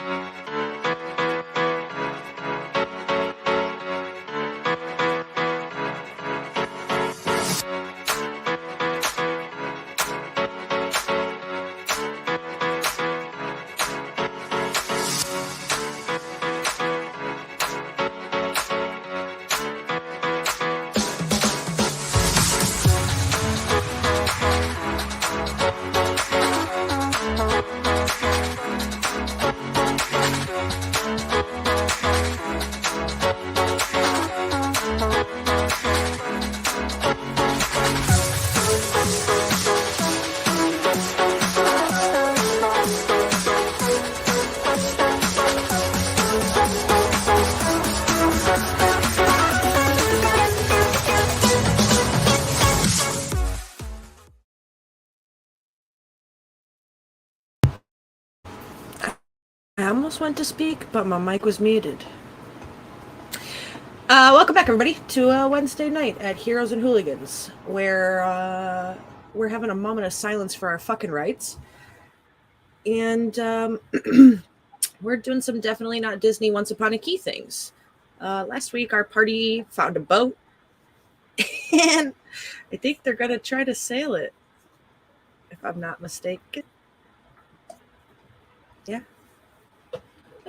I almost went to speak, but my mic was muted. Welcome back, everybody, to Wednesday night at Heroes and Hooligans, where we're having a moment of silence for our fucking rights. And we're doing some definitely not Disney Once Upon a Key things. Last week, our party found a boat, and I think they're going to try to sail it, if I'm not mistaken. Yeah. But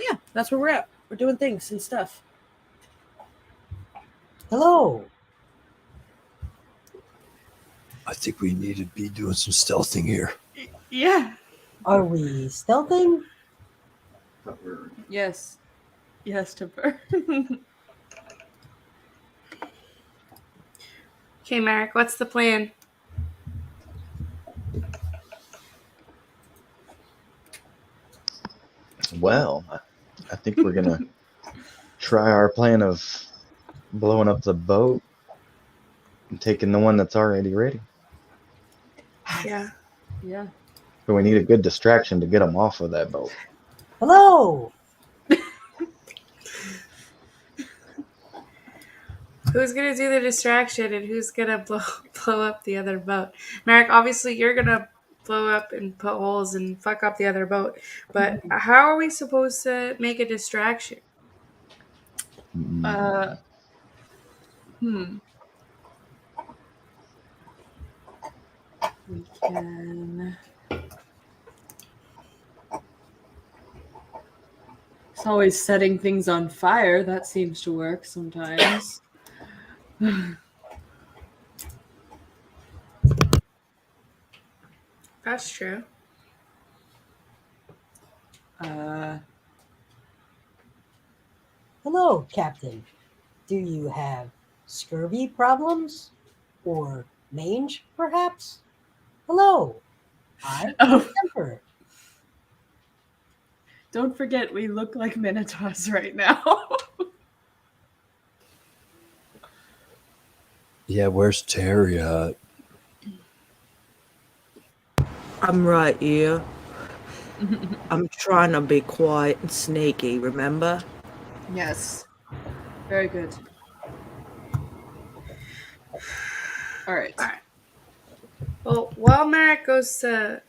yeah, that's where we're at. We're doing things and stuff. Hello. I think we need to be doing some stealthing here. Yeah. Are we stealthing? Yes. Yes, to burn. Okay, Merrick, what's the plan? Well, I think we're going to try our plan of blowing up the boat and taking the one that's already ready. Yeah. Yeah. But we need a good distraction to get them off of that boat. Hello. Who's going to do the distraction and who's going to blow up the other boat? Merrick, obviously you're going to blow up and put holes and fuck up the other boat. But how are we supposed to make a distraction? We can. It's always setting things on fire. That seems to work sometimes. That's true. Hello, Captain. Do you have scurvy problems? Or mange, perhaps? Hello. I'm Emperor. Don't forget, we look like Minotaurs right now. Yeah, where's Terry at? I'm right here. I'm trying to be quiet and sneaky, remember? Yes. Very good. All right. Well, while Merrick goes to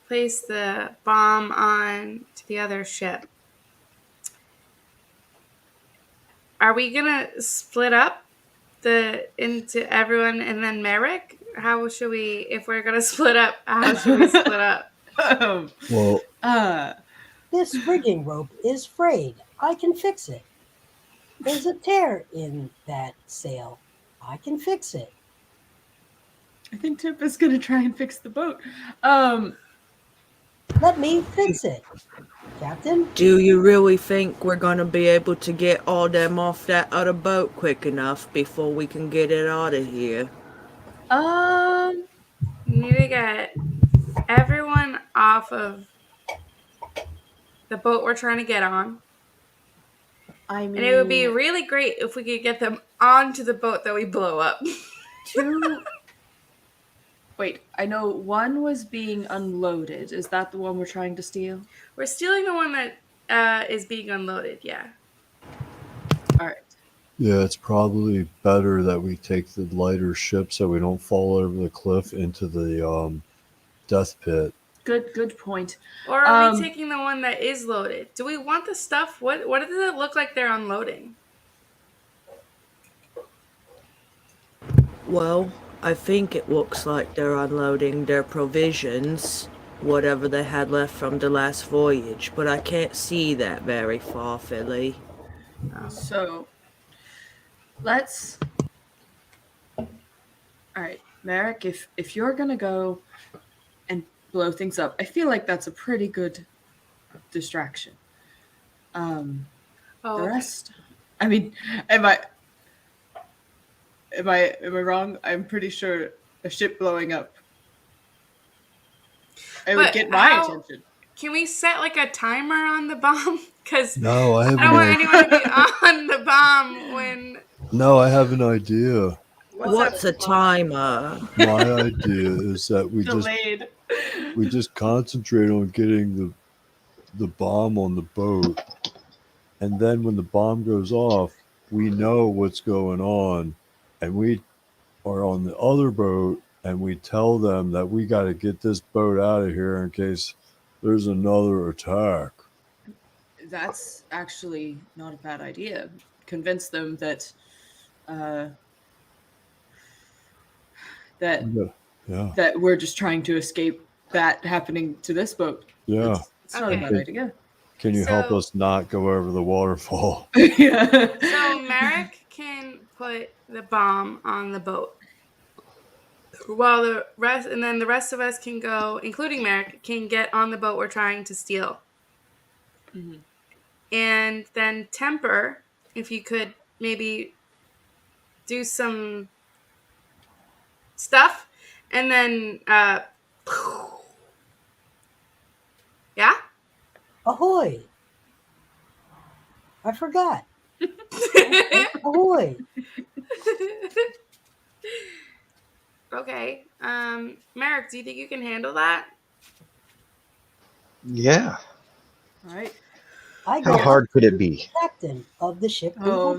place the bomb on to the other ship, are we going to split up into everyone and then Merrick? How should we, if we're going to split up, how should we split up? Well, This rigging rope is frayed. I can fix it. There's a tear in that sail. I can fix it. I think Tip is going to try and fix the boat. Let me fix it. Captain? Do you really think we're gonna be able to get all them off that other boat quick enough before we can get it out of here? You need to get everyone off of the boat we're trying to get on. I mean, And it would be really great if we could get them onto the boat that we blow up. Wait, I know one was being unloaded. Is that the one we're trying to steal? We're stealing the one that is being unloaded, yeah. All right. yeah, it's probably better that we take the lighter ship so we don't fall over the cliff into the death pit. Good point. Or are we taking the one that is loaded? Do we want the stuff? What does it look like they're unloading? Well, I think it looks like they're unloading their provisions, whatever they had left from the last voyage, but I can't see that very far, Philly. So let's. All right, Merrick. If you're gonna go and blow things up, I feel like that's a pretty good distraction. The rest. I mean, am I wrong? I'm pretty sure a ship blowing up. It would get my attention. Can we set like a timer on the bomb? Because No, I have I don't want anyone to be on the bomb when. No, I have an idea. What's a timer? My idea is that Delayed. we just concentrate on getting the bomb on the boat, and then when the bomb goes off, we know what's going on, and we are on the other boat, and we tell them that we got to get this boat out of here in case there's another attack. That's actually not a bad idea. Convince them that that we're just trying to escape that happening to this boat. Yeah. It's not a bad idea. Can you help us not go over the waterfall? Yeah. So Merrick can put the bomb on the boat, while the rest of us can go, including Merrick, can get on the boat we're trying to steal. Mm-hmm. And then Temper, if you could maybe do some stuff, and then yeah. Ahoy! I forgot. Ahoy! Okay. Merrick, do you think you can handle that? Yeah. All right. How hard could it be? Captain of the ship. Oh,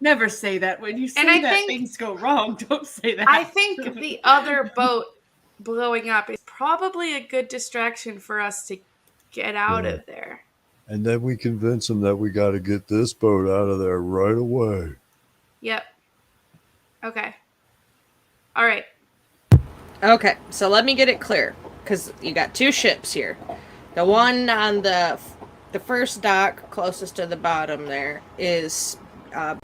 never say that. When you say that things go wrong, don't say that. I think the other boat blowing up is probably a good distraction for us to get out of there. And then we convince them that we got to get this boat out of there right away. Yep. Okay. All right. Okay, so let me get it clear, because you got two ships here. The one on the first dock closest to the bottom there is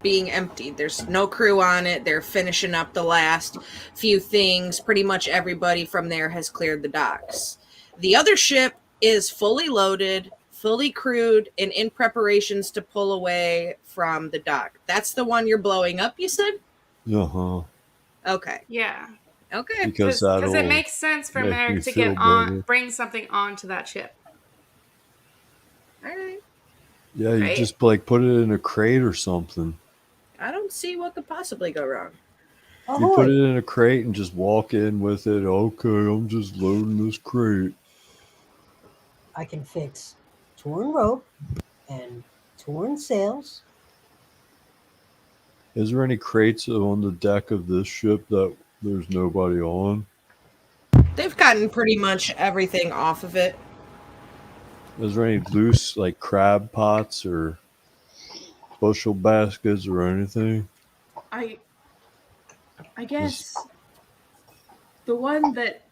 being emptied. There's no crew on it. They're finishing up the last few things. Pretty much everybody from there has cleared the docks. The other ship is fully loaded, fully crewed, and in preparations to pull away from the dock. That's the one you're blowing up, you said? Uh-huh. Okay. Yeah. Okay. Because it makes sense for Merrick to bring something onto that ship. All right. Yeah, you just like put it in a crate or something. I don't see what could possibly go wrong. You put it in a crate and just walk in with it. Okay, I'm just loading this crate. I can fix torn rope and torn sails. Is there any crates on the deck of this ship that there's nobody on? They've gotten pretty much everything off of it. Is there any loose, like, crab pots or bushel baskets or anything? I guess the one that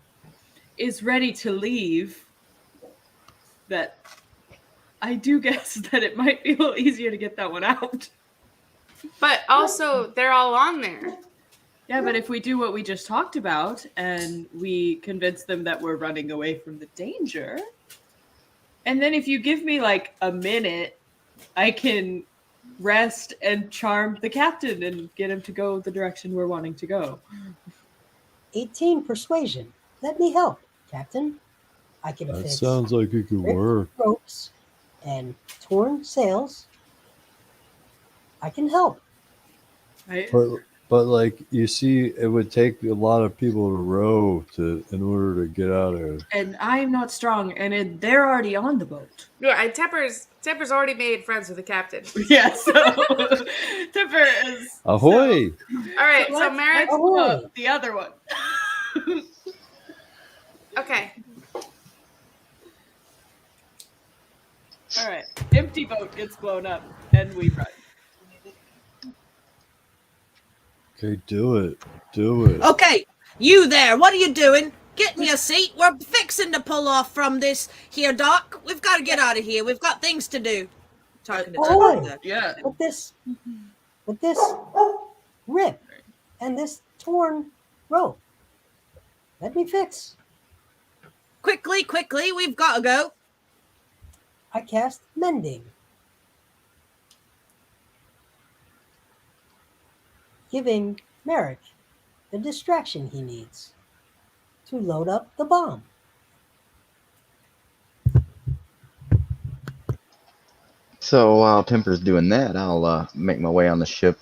is ready to leave, that I do guess that it might be a little easier to get that one out. But also, they're all on there. Yeah, but if we do what we just talked about and we convince them that we're running away from the danger, and then if you give me like a minute, I can rest and charm the captain and get him to go the direction we're wanting to go. 18 persuasion. Let me help, Captain. I can That fix sounds like it could work. ropes and torn sails. I can help. But like you see, it would take a lot of people to row in order to get out of it. And I'm not strong, and they're already on the boat. Yeah, Tepper's already made friends with the captain. Yeah, so Tepper is Ahoy! All right, so Merrick, the other one. Okay. All right. Empty boat gets blown up, and we run. Okay, do it. Do it. Okay, you there, what are you doing? Get in your seat. We're fixing to pull off from this here dock. We've got to get out of here. We've got things to do. Talking to Oh, Yeah. with this rip and this torn rope. Let me fix. Quickly, we've got to go. I cast mending, giving Merrick the distraction he needs to load up the bomb. So while Temper's doing that, I'll make my way on the ship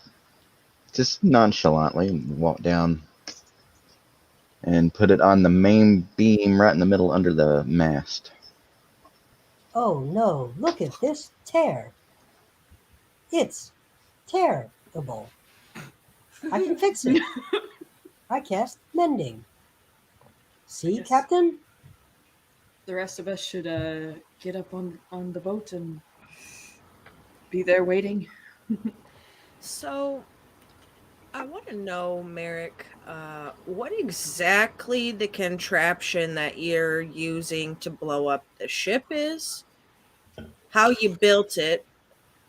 just nonchalantly and walk down and put it on the main beam right in the middle under the mast. Oh no, look at this tear. It's terrible. I can fix it. I cast mending. See, Yes. Captain? The rest of us should get up on the boat and be there waiting. So, I want to know, Merrick, what exactly the contraption that you're using to blow up the ship is, how you built it.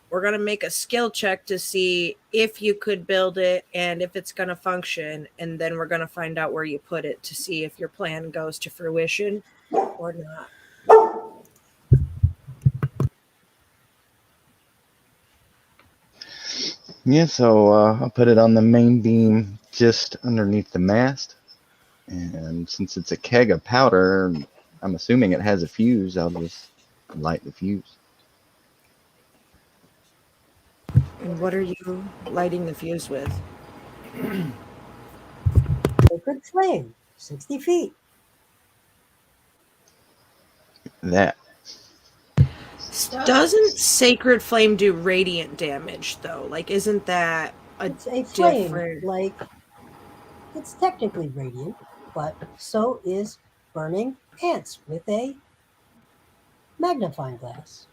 We're going to make a skill check to see if you could build it and if it's going to function. And then we're going to find out where you put it to see if your plan goes to fruition or not. Yeah, so I'll put it on the main beam just underneath the mast. And since it's a keg of powder, I'm assuming it has a fuse. I'll just light the fuse. And what are you lighting the fuse with? Sacred flame, 60 feet. That. Doesn't Sacred Flame do radiant damage, though? Like, isn't that a It's a flame, different... like, it's technically radiant, but so is burning ants with a magnifying glass.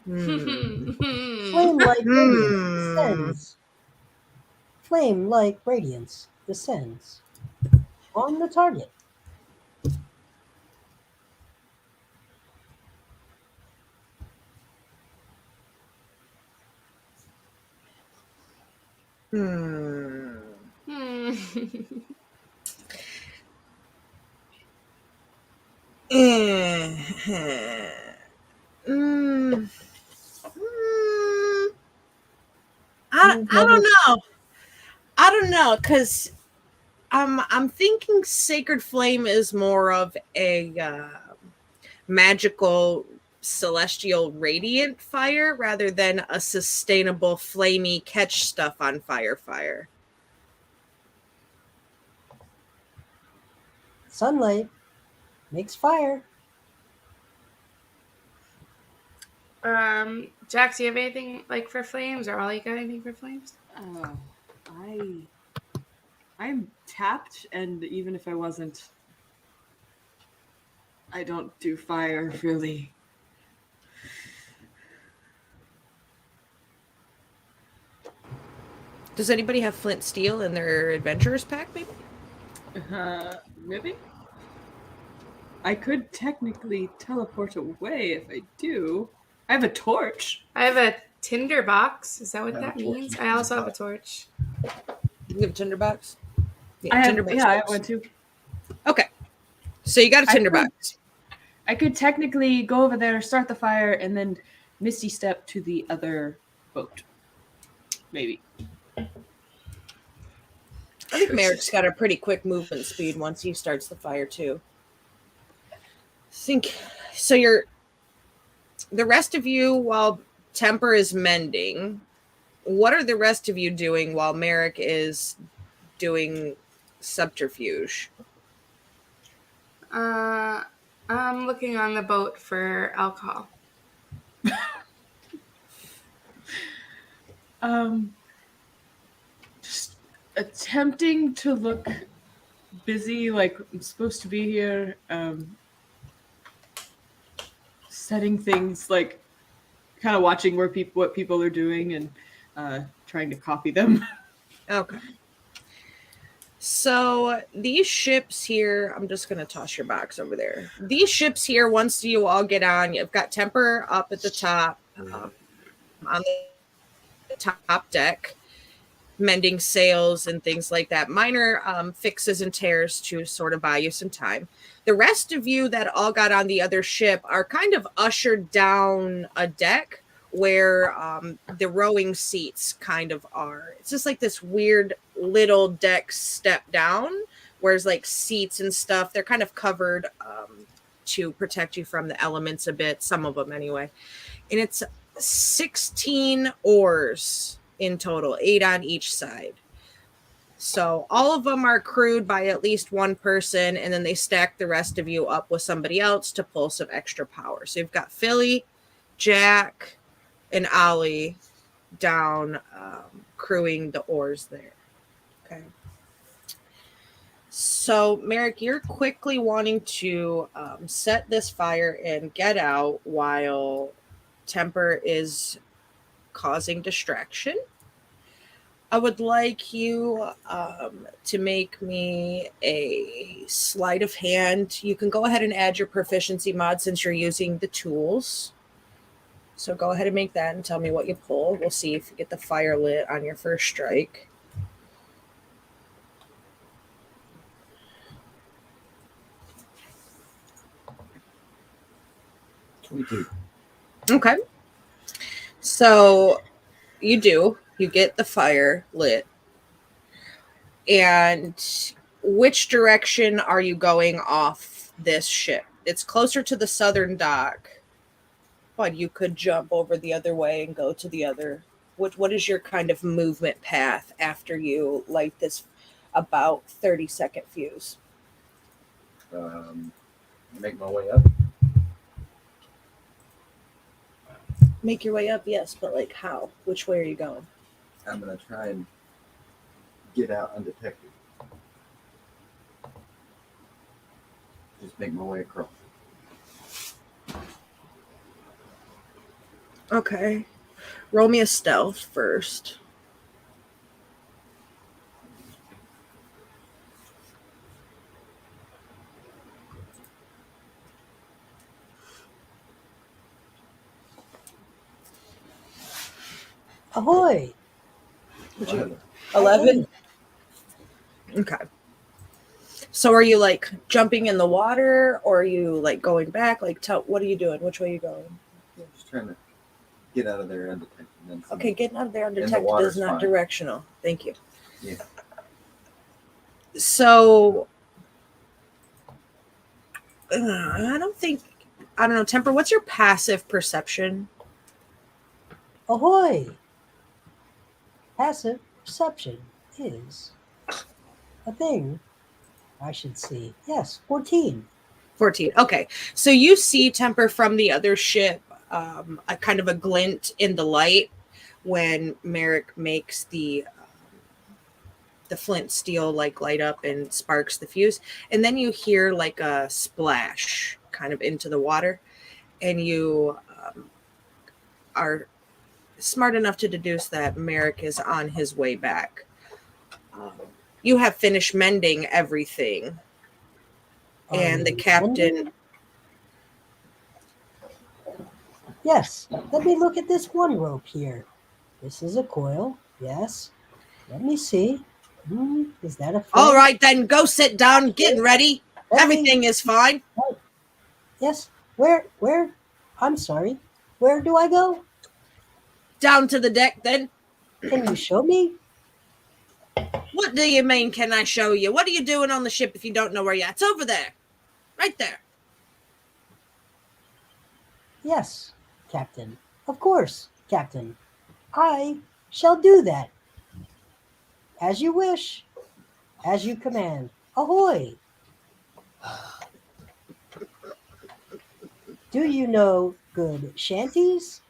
Flame like radiance descends. Flame like radiance descends on the target. I don't know, because I'm thinking Sacred Flame is more of a magical celestial radiant fire rather than a sustainable flamey catch stuff on fire. Sunlight makes fire. Jax, do you have anything like for flames, or Ollie got anything for flames? I'm tapped, and even if I wasn't, I don't do fire really. Does anybody have flint steel in their adventurers pack, maybe? Maybe? I could technically teleport away if I do. I have a torch. I have a tinder box. Is that what that means? I also have a torch. You have a tinderbox? I have one too. Okay. So you got a tinderbox. I could technically go over there, start the fire, and then misty step to the other boat. Maybe. I think Merrick's got a pretty quick movement speed once he starts the fire too. The rest of you, while Temper is mending, what are the rest of you doing while Merrick is doing subterfuge? I'm looking on the boat for alcohol. Just attempting to look busy, like I'm supposed to be here. setting things like kind of watching what people are doing and trying to copy them. Okay. So these ships here, I'm just going to toss your box over there. These ships here, once you all get on, you've got Temper up at the top on the top deck, mending sails and things like that. Minor fixes and tears to sort of buy you some time. The rest of you that all got on the other ship are kind of ushered down a deck where the rowing seats kind of are. It's just like this weird little deck step down, whereas like seats and stuff, they're kind of covered to protect you from the elements a bit, some of them anyway. And it's 16 oars in total, 8 on each side. So all of them are crewed by at least one person, and then they stack the rest of you up with somebody else to pull some extra power. So you've got Philly, Jack, and Ollie down crewing the oars there. Okay. So, Merrick, you're quickly wanting to set this fire and get out while Temper is causing distraction. I would like you to make me a sleight of hand. You can go ahead and add your proficiency mod since you're using the tools. So go ahead and make that and tell me what you pull. We'll see if you get the fire lit on your first strike. Okay. So you do. You get the fire lit. And which direction are you going off this ship? It's closer to the southern dock, but you could jump over the other way and go to the other. What is your kind of movement path after you light this about 30-second fuse? Make my way up. Make your way up, yes, but like how? Which way are you going? I'm gonna try and get out undetected. Just make my way across. Okay. Roll me a stealth first. Ahoy! 11? Okay. So are you like jumping in the water, or are you like going back? Like, what are you doing? Which way are you going? Yeah, just trying to get out of there undetected. Okay, getting out of there the undetected water's is not fine. directional. Thank you. Yeah. So, I don't know, Temper, what's your passive perception? Ahoy! Passive perception is a thing I should see. Yes, 14. 14. Okay. So you see Temper from the other ship, a kind of a glint in the light when Merrick makes the flint steel like light up and sparks the fuse. And then you hear like a splash kind of into the water, and you are smart enough to deduce that Merrick is on his way back. You have finished mending everything. And the captain... Yes, let me look at this one rope here. This is a coil. Yes. Let me see. Is that a thread? All right, then go sit down. Getting ready. Everything is fine. Yes. Where? I'm sorry. Where do I go? Down to the deck, then. Can you show me? What do you mean, can I show you? What are you doing on the ship if you don't know where you're at? It's over there. Right there. Yes, Captain. Of course, Captain. I shall do that. As you wish. As you command. Ahoy! Do you know good shanties?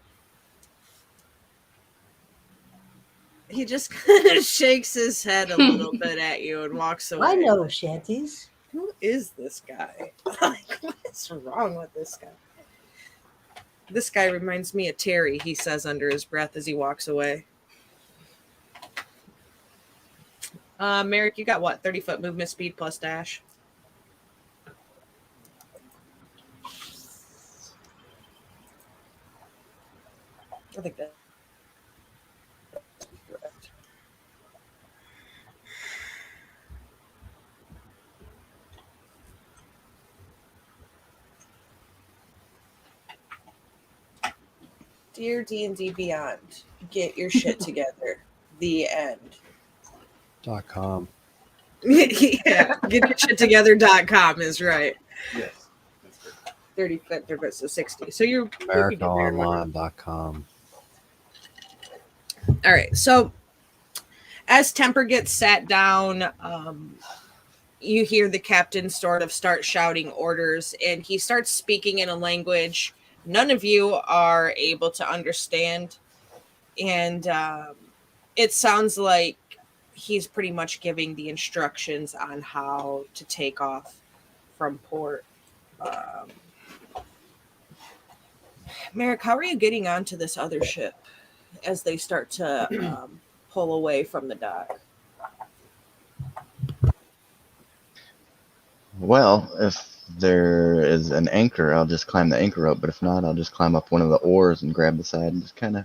He just kind of shakes his head a little bit at you and walks away. I know shanties. Who is this guy? Like, what is wrong with this guy? This guy reminds me of Terry, he says under his breath as he walks away. Merrick, you got what? 30-foot movement speed plus dash? I think that. Correct. Dear D&D Beyond, get your shit together. The end. .com. Yeah, getyourshittogether.com is right. Yes. That's correct. 30 foot, so 60. So you're AmericaOnline.com. All right. So as Temper gets sat down, you hear the captain sort of start shouting orders, and he starts speaking in a language none of you are able to understand. And it sounds like he's pretty much giving the instructions on how to take off from port. Merrick, how are you getting onto this other ship as they start to pull away from the dock? Well, if there is an anchor, I'll just climb the anchor rope. But if not, I'll just climb up one of the oars and grab the side and just kind of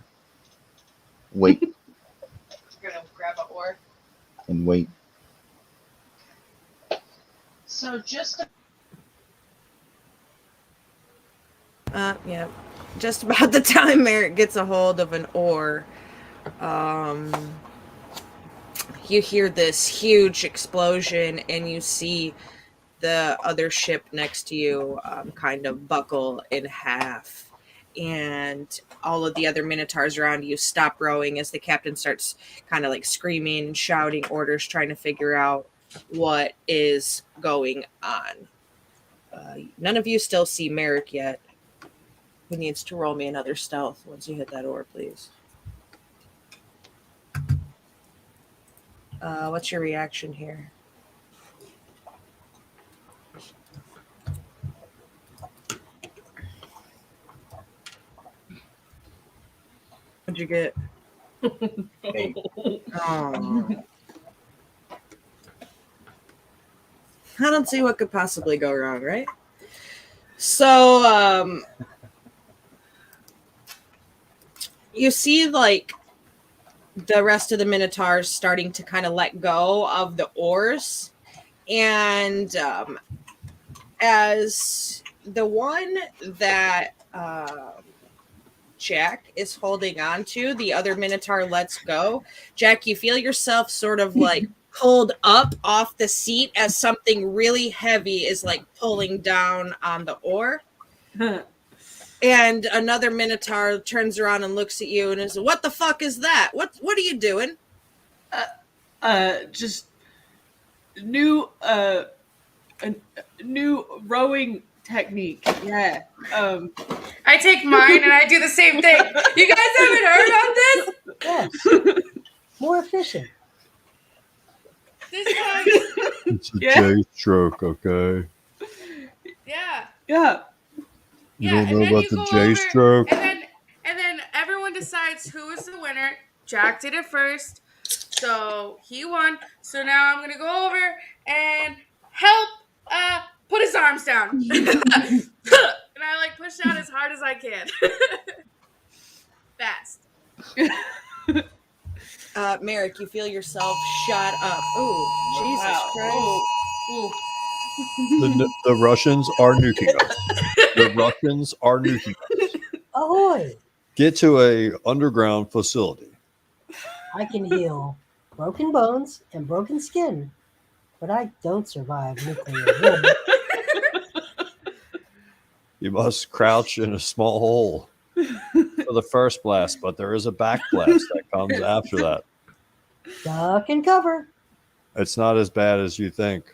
wait You're gonna grab an oar. and wait. So just yeah, just about the time Merrick gets a hold of an oar, you hear this huge explosion, and you see the other ship next to you kind of buckle in half, and all of the other minotaurs around you stop rowing as the captain starts kind of like screaming, shouting orders, trying to figure out what is going on. None of you still see Merrick yet. Who needs to roll me another stealth once you hit that oar, please? What's your reaction here? What'd you get? 8. Oh. I don't see what could possibly go wrong, right? So, you see, like, the rest of the Minotaurs starting to kind of let go of the oars. And as the one that Jack is holding on to, the other Minotaur lets go. Jack, you feel yourself sort of like pulled up off the seat as something really heavy is like pulling down on the oar. And another Minotaur turns around and looks at you and is, "What the fuck is that? What are you doing?" Just new new rowing technique. Yeah. I take mine and I do the same thing. You guys haven't heard about this? Yes. More efficient. This time, It's a Yeah. J stroke, okay? yeah. Yeah. You Yeah, don't and know then about you the go J over, stroke? and then everyone decides who is the winner. Jack did it first, so he won. So now I'm gonna go over and help put his arms down. And I like push down as hard as I can. Fast. Merrick, you feel yourself shot up. Oh, Jesus Christ. Ooh. The Russians are nuking us. The Russians are nuking us. Ahoy! Get to a underground facility. I can heal broken bones and broken skin, but I don't survive nuclear war. You must crouch in a small hole for the first blast, but there is a back blast that comes after that. Duck and cover. It's not as bad as you think.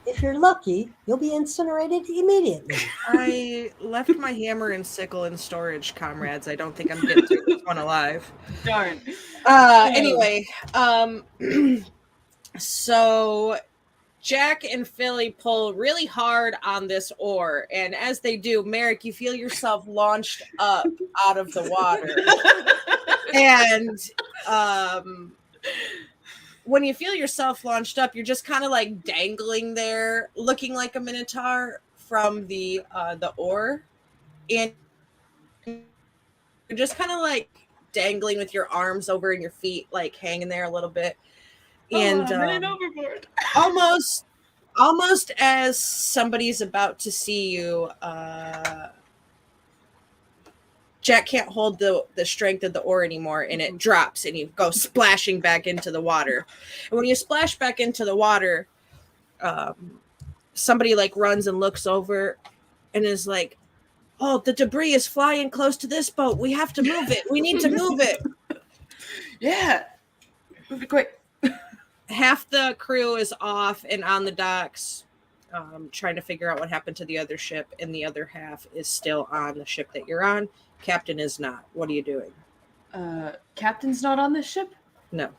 If you're lucky, you'll be incinerated immediately. I left my hammer and sickle in storage, comrades. I don't think I'm getting through this one alive. Darn. Anyway, so Jack and Philly pull really hard on this oar, and as they do, Merrick, you feel yourself launched up out of the water. And when you feel yourself launched up, you're just kind of like dangling there, looking like a minotaur from the oar, and you're just kind of like dangling with your arms over and your feet like hanging there a little bit, and man overboard. almost as somebody's about to see you, Jack can't hold the strength of the oar anymore, and it drops, and you go splashing back into the water. And when you splash back into the water, somebody like runs and looks over and is like, "Oh, the debris is flying close to this boat. We have to move it. We need to move it." Yeah. Move it quick. Half the crew is off and on the docks, trying to figure out what happened to the other ship, and the other half is still on the ship that you're on. Captain is not. What are you doing? Captain's not on this ship? No.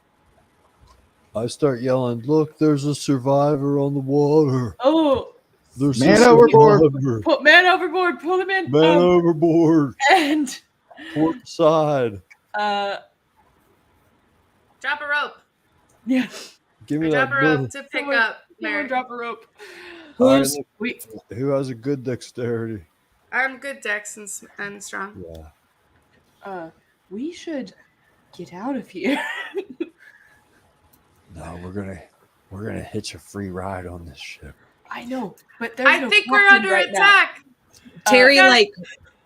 I start yelling, "Look, there's a survivor on the water. Oh, There's Man a overboard. survivor. put man overboard. Pull him in. Man overboard. And Port side. Drop a rope. yeah. Give me Drop that a rope boat. to pick Someone- up Someone Merrick. drop a rope. All right, Who's Wait. who has a good dexterity? I'm good dex and strong. Yeah. We should get out of here. No, we're gonna hitch a free ride on this ship. I know, but there's I no think we're captain under right now. attack. Terry yeah.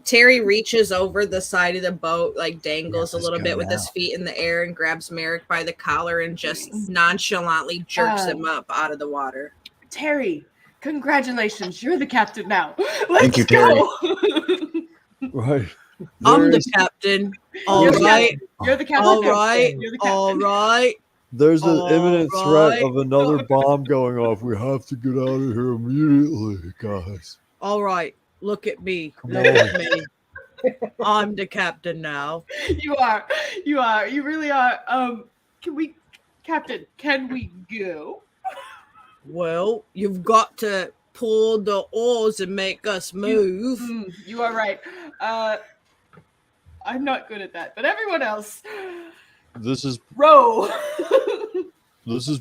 Terry reaches over the side of the boat, like dangles Yeah, a little let's bit go with his now. feet in the air, and grabs Merrick by the collar and just nonchalantly jerks him up out of the water. Terry, congratulations. You're the captain now. Let's Thank you, Terry. go. Right. I'm the There's, captain. All You're the right. You're the captain. All now. right. You're the captain. All right. there's an All imminent right. threat of another bomb going off. We have to get out of here immediately, guys. All right. Look at me. Come Look on. at me. I'm the captain now. You are. You are. You really are. Captain, can we go? Well, you've got to pull the oars and make us move. You are right. I'm not good at that, but everyone else, This is row.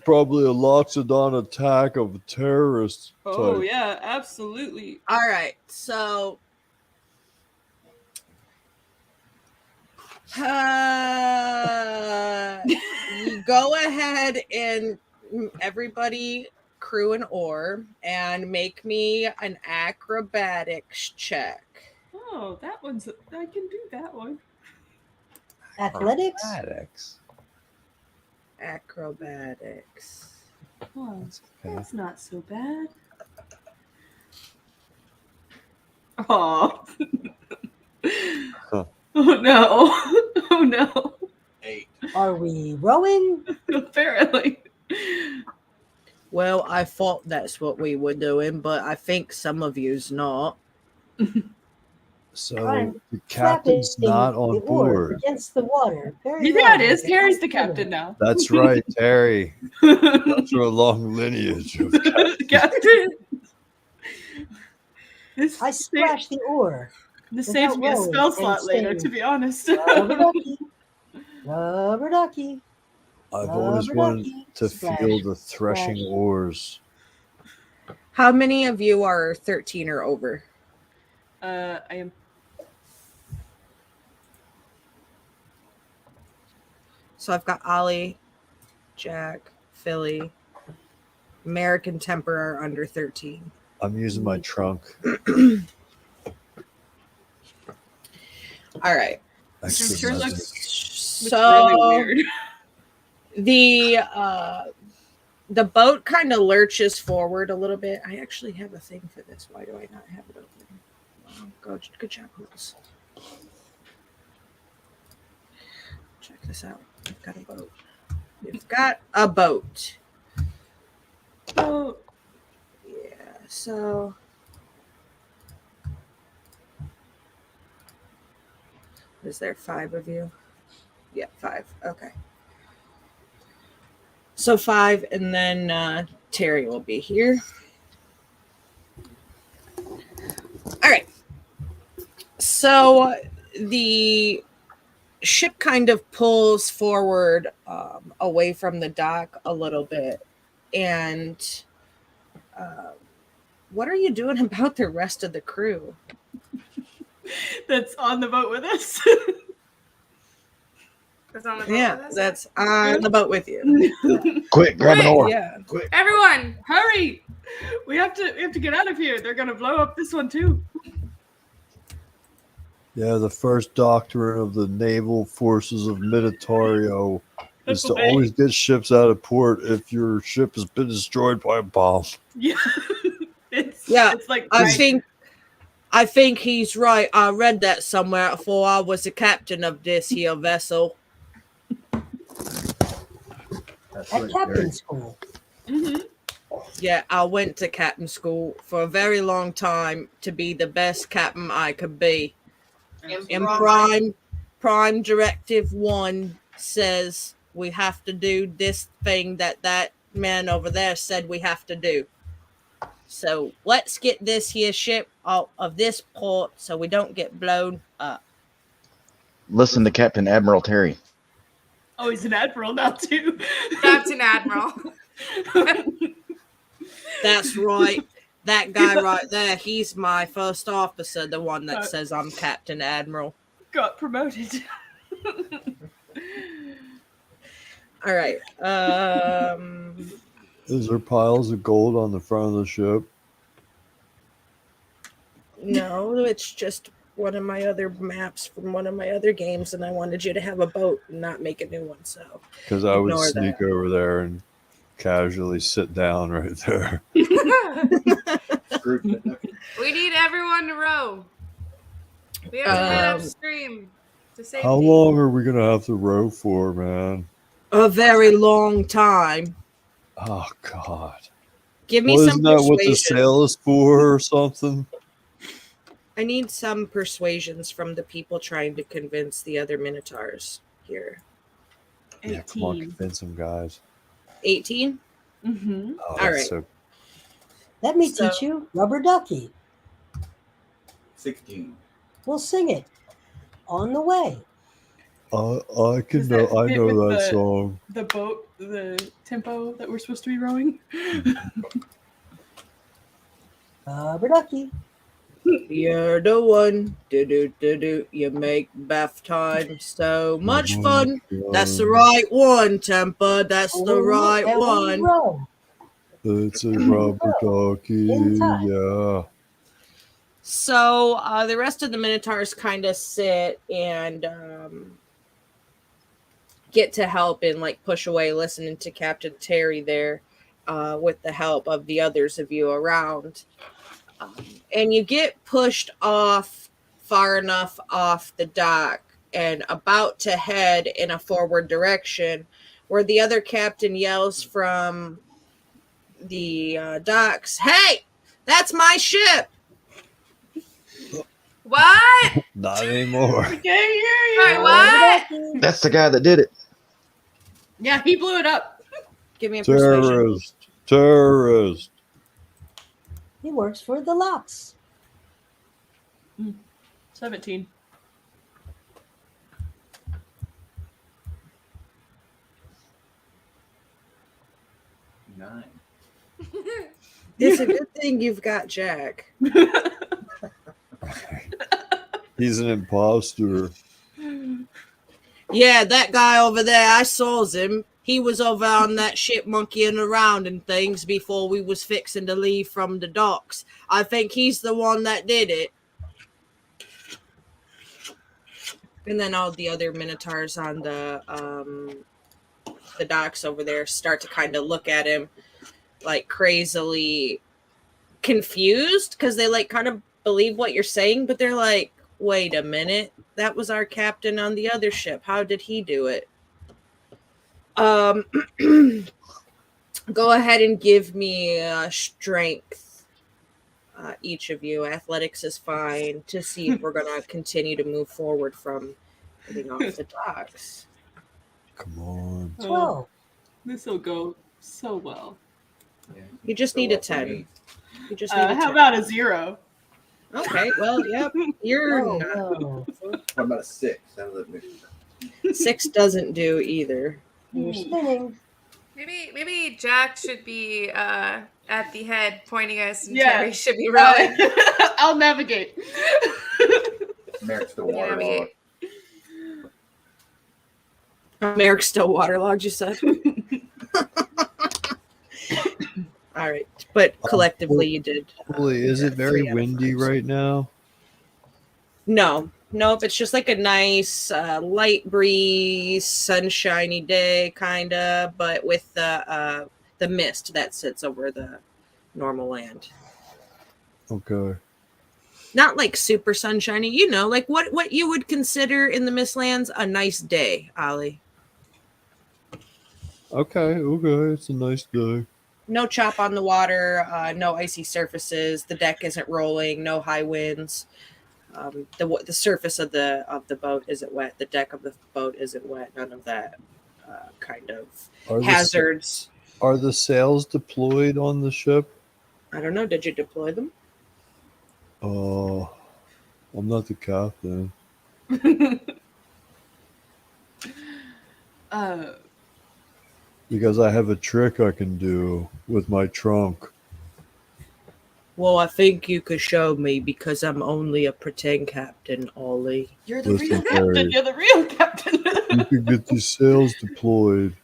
probably a Loxodon attack of a terrorist type. Oh yeah, absolutely. All right. So you go ahead and everybody crew an oar and make me an acrobatics check. Oh, that one's. I can do that one. Athletics? Acrobatics. Oh, Okay. that's not so bad. Oh. Huh. Oh no. Oh no. 8. Are we rowing? Apparently. Well, I thought that's what we were doing, but I think some of you's not. So Fine. the captain's Flapping not the on oar board. against the water. Very Yeah, well. it is. Terry's the captain now. That's right, Terry. That's a long lineage of Captain. This I splashed the oar. This saves me a rowing spell and slot later, saying, to be honest. Rubber ducky. Rubber ducky. I've always Rubber wanted ducky. to Splash, feel the threshing splash. oars. How many of you are 13 or over? I am. So I've got Ollie, Jack, Philly, American Temper are under 13. I'm using my trunk. All right. Extra Sure magic. looks So really weird. the boat kind of lurches forward a little bit. I actually have a thing for this. Why do I not have it open? Wow, good job, Rules. Check this out. We've got a boat. We've got a boat. Oh, Yeah, so is there 5 of you? Yeah, 5. Okay. So 5, and then Terry will be here. All right. So the ship kind of pulls forward away from the dock a little bit. And what are you doing about the rest of the crew? That's on the boat with us. That's on the boat Yeah, with us? that's on the boat with you. Quick, grab an Quick. oar. Yeah. Everyone! Hurry! We have to get out of here. They're gonna blow up this one too. Yeah, the first doctrine of the naval forces of Minitario is to Away. always get ships out of port if your ship has been destroyed by a bomb. Yeah. It's like I think he's right. I read that somewhere before I was the captain of this here vessel. That's At right, captain Terry. school. Yeah, I went to captain school for a very long time to be the best captain I could be. And prime directive 1 says we have to do this thing that man over there said we have to do. So let's get this here ship out of this port so we don't get blown up. Listen to Captain Admiral Terry. Oh, he's an admiral now too. Captain Admiral. That's right. That guy right there, he's my first officer, the one that says I'm Captain Admiral. Got promoted. All right. Is there piles of gold on the front of the ship? No, it's just one of my other maps from one of my other games, and I wanted you to have a boat and not make a new one. So, Because I would Ignore sneak over there and casually sit down right there. Screwed the duck. We need everyone to row. We have to head upstream to safety. How long are we going to have to row for, man? a very long time. Oh, God. Give me Well, some isn't that what the persuasion. sail is for or something? I need some persuasions from the people trying to convince the other Minotaurs here. Yeah, come on, 18. convince them, guys. 18? Mm-hmm. Oh, All that's right. so Let me So- teach you Rubber Ducky. 16. We'll sing it on the way. I can Does know. that I fit know with that the- song. The boat, the tempo that we're supposed to be rowing. Rubber Ducky. You're the one. Do. You make bath time so much fun. That's the right one, Temper. That's the Oh, right and we one. row. It's a rubber ducky. In time. Yeah. So the rest of the Minotaurs kind of sit and get to help and like push away, listening to Captain Terry there with the help of the others of you around. And you get pushed off far enough off the dock and about to head in a forward direction where the other captain yells from the docks, "Hey, that's my ship!" What? Not anymore. We can't hear you. Sorry, what? Ducky. That's the guy that did it. Yeah, he blew it up. Give me a persuasion. Terrorist. Terrorist. He works for the locks. 17. Nine. It's a good thing you've got Jack. He's an imposter. Yeah, that guy over there, I saw him. He was over on that ship monkeying around and things before we was fixing to leave from the docks. I think he's the one that did it. And then all the other Minotaurs on the docks over there start to kind of look at him like crazily confused because they like kind of believe what you're saying, but they're like, wait a minute, that was our captain on the other ship. How did he do it? Go ahead and give me strength, each of you. Athletics is fine to see if we're gonna continue to move forward from getting off the docks. Come on. 12. This will go so well. Yeah. You just Go need a up for 10. me. You just need a 10. How about a 0? Okay, well, yep. You're Oh, not. no. What about a 6? How does that make 6 doesn't do either. You're spinning. Maybe Jack should be at the head pointing us, and Yeah. Terry should be rowing. I'll navigate. Merrick's still Yeah, waterlogged. Merrick's still waterlogged, you said? All right. But collectively, you did. Holy, is it very 3 out of windy 5, so- right now? No. Nope. It's just like a nice light breeze, sunshiny day, kind of, but with the mist that sits over the normal land. Okay. Not like super sunshiny, like what you would consider in the Mistlands a nice day, Ollie. Okay. It's a nice day. No chop on the water, no icy surfaces. The deck isn't rolling. No high winds. The surface of the boat isn't wet. The deck of the boat isn't wet. None of that kind of Are hazards. Are the sails deployed on the ship? I don't know. Did you deploy them? Oh, I'm not the captain. Because I have a trick I can do with my trunk. Well, I think you could show me because I'm only a pretend captain, Ollie. You're the Listen, real captain. Terry. You're the real captain. You can get these sails deployed.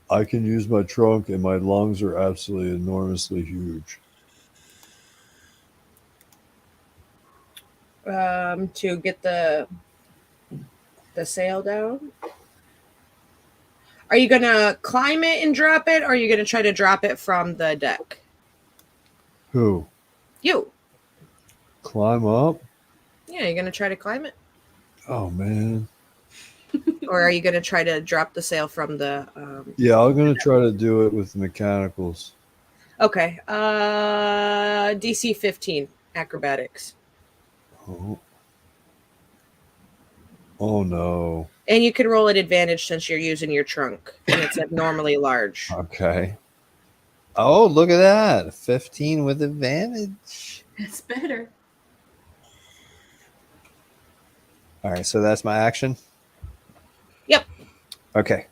I can use my trunk, and my lungs are absolutely enormously huge. To get the sail down. Are you gonna climb it and drop it, or are you gonna try to drop it from the deck? Who? You. Climb up? Yeah, you're gonna try to climb it, Oh, man. or are you gonna try to drop the sail from the? Yeah, I'm going to try to do it with the mechanicals. Okay. DC 15 acrobatics, Oh. Oh, no. and you can roll at advantage since you're using your trunk, and it's abnormally large. Okay. Oh, look at that. 15 with advantage. It's better. All right, so that's my action? Yep. Okay.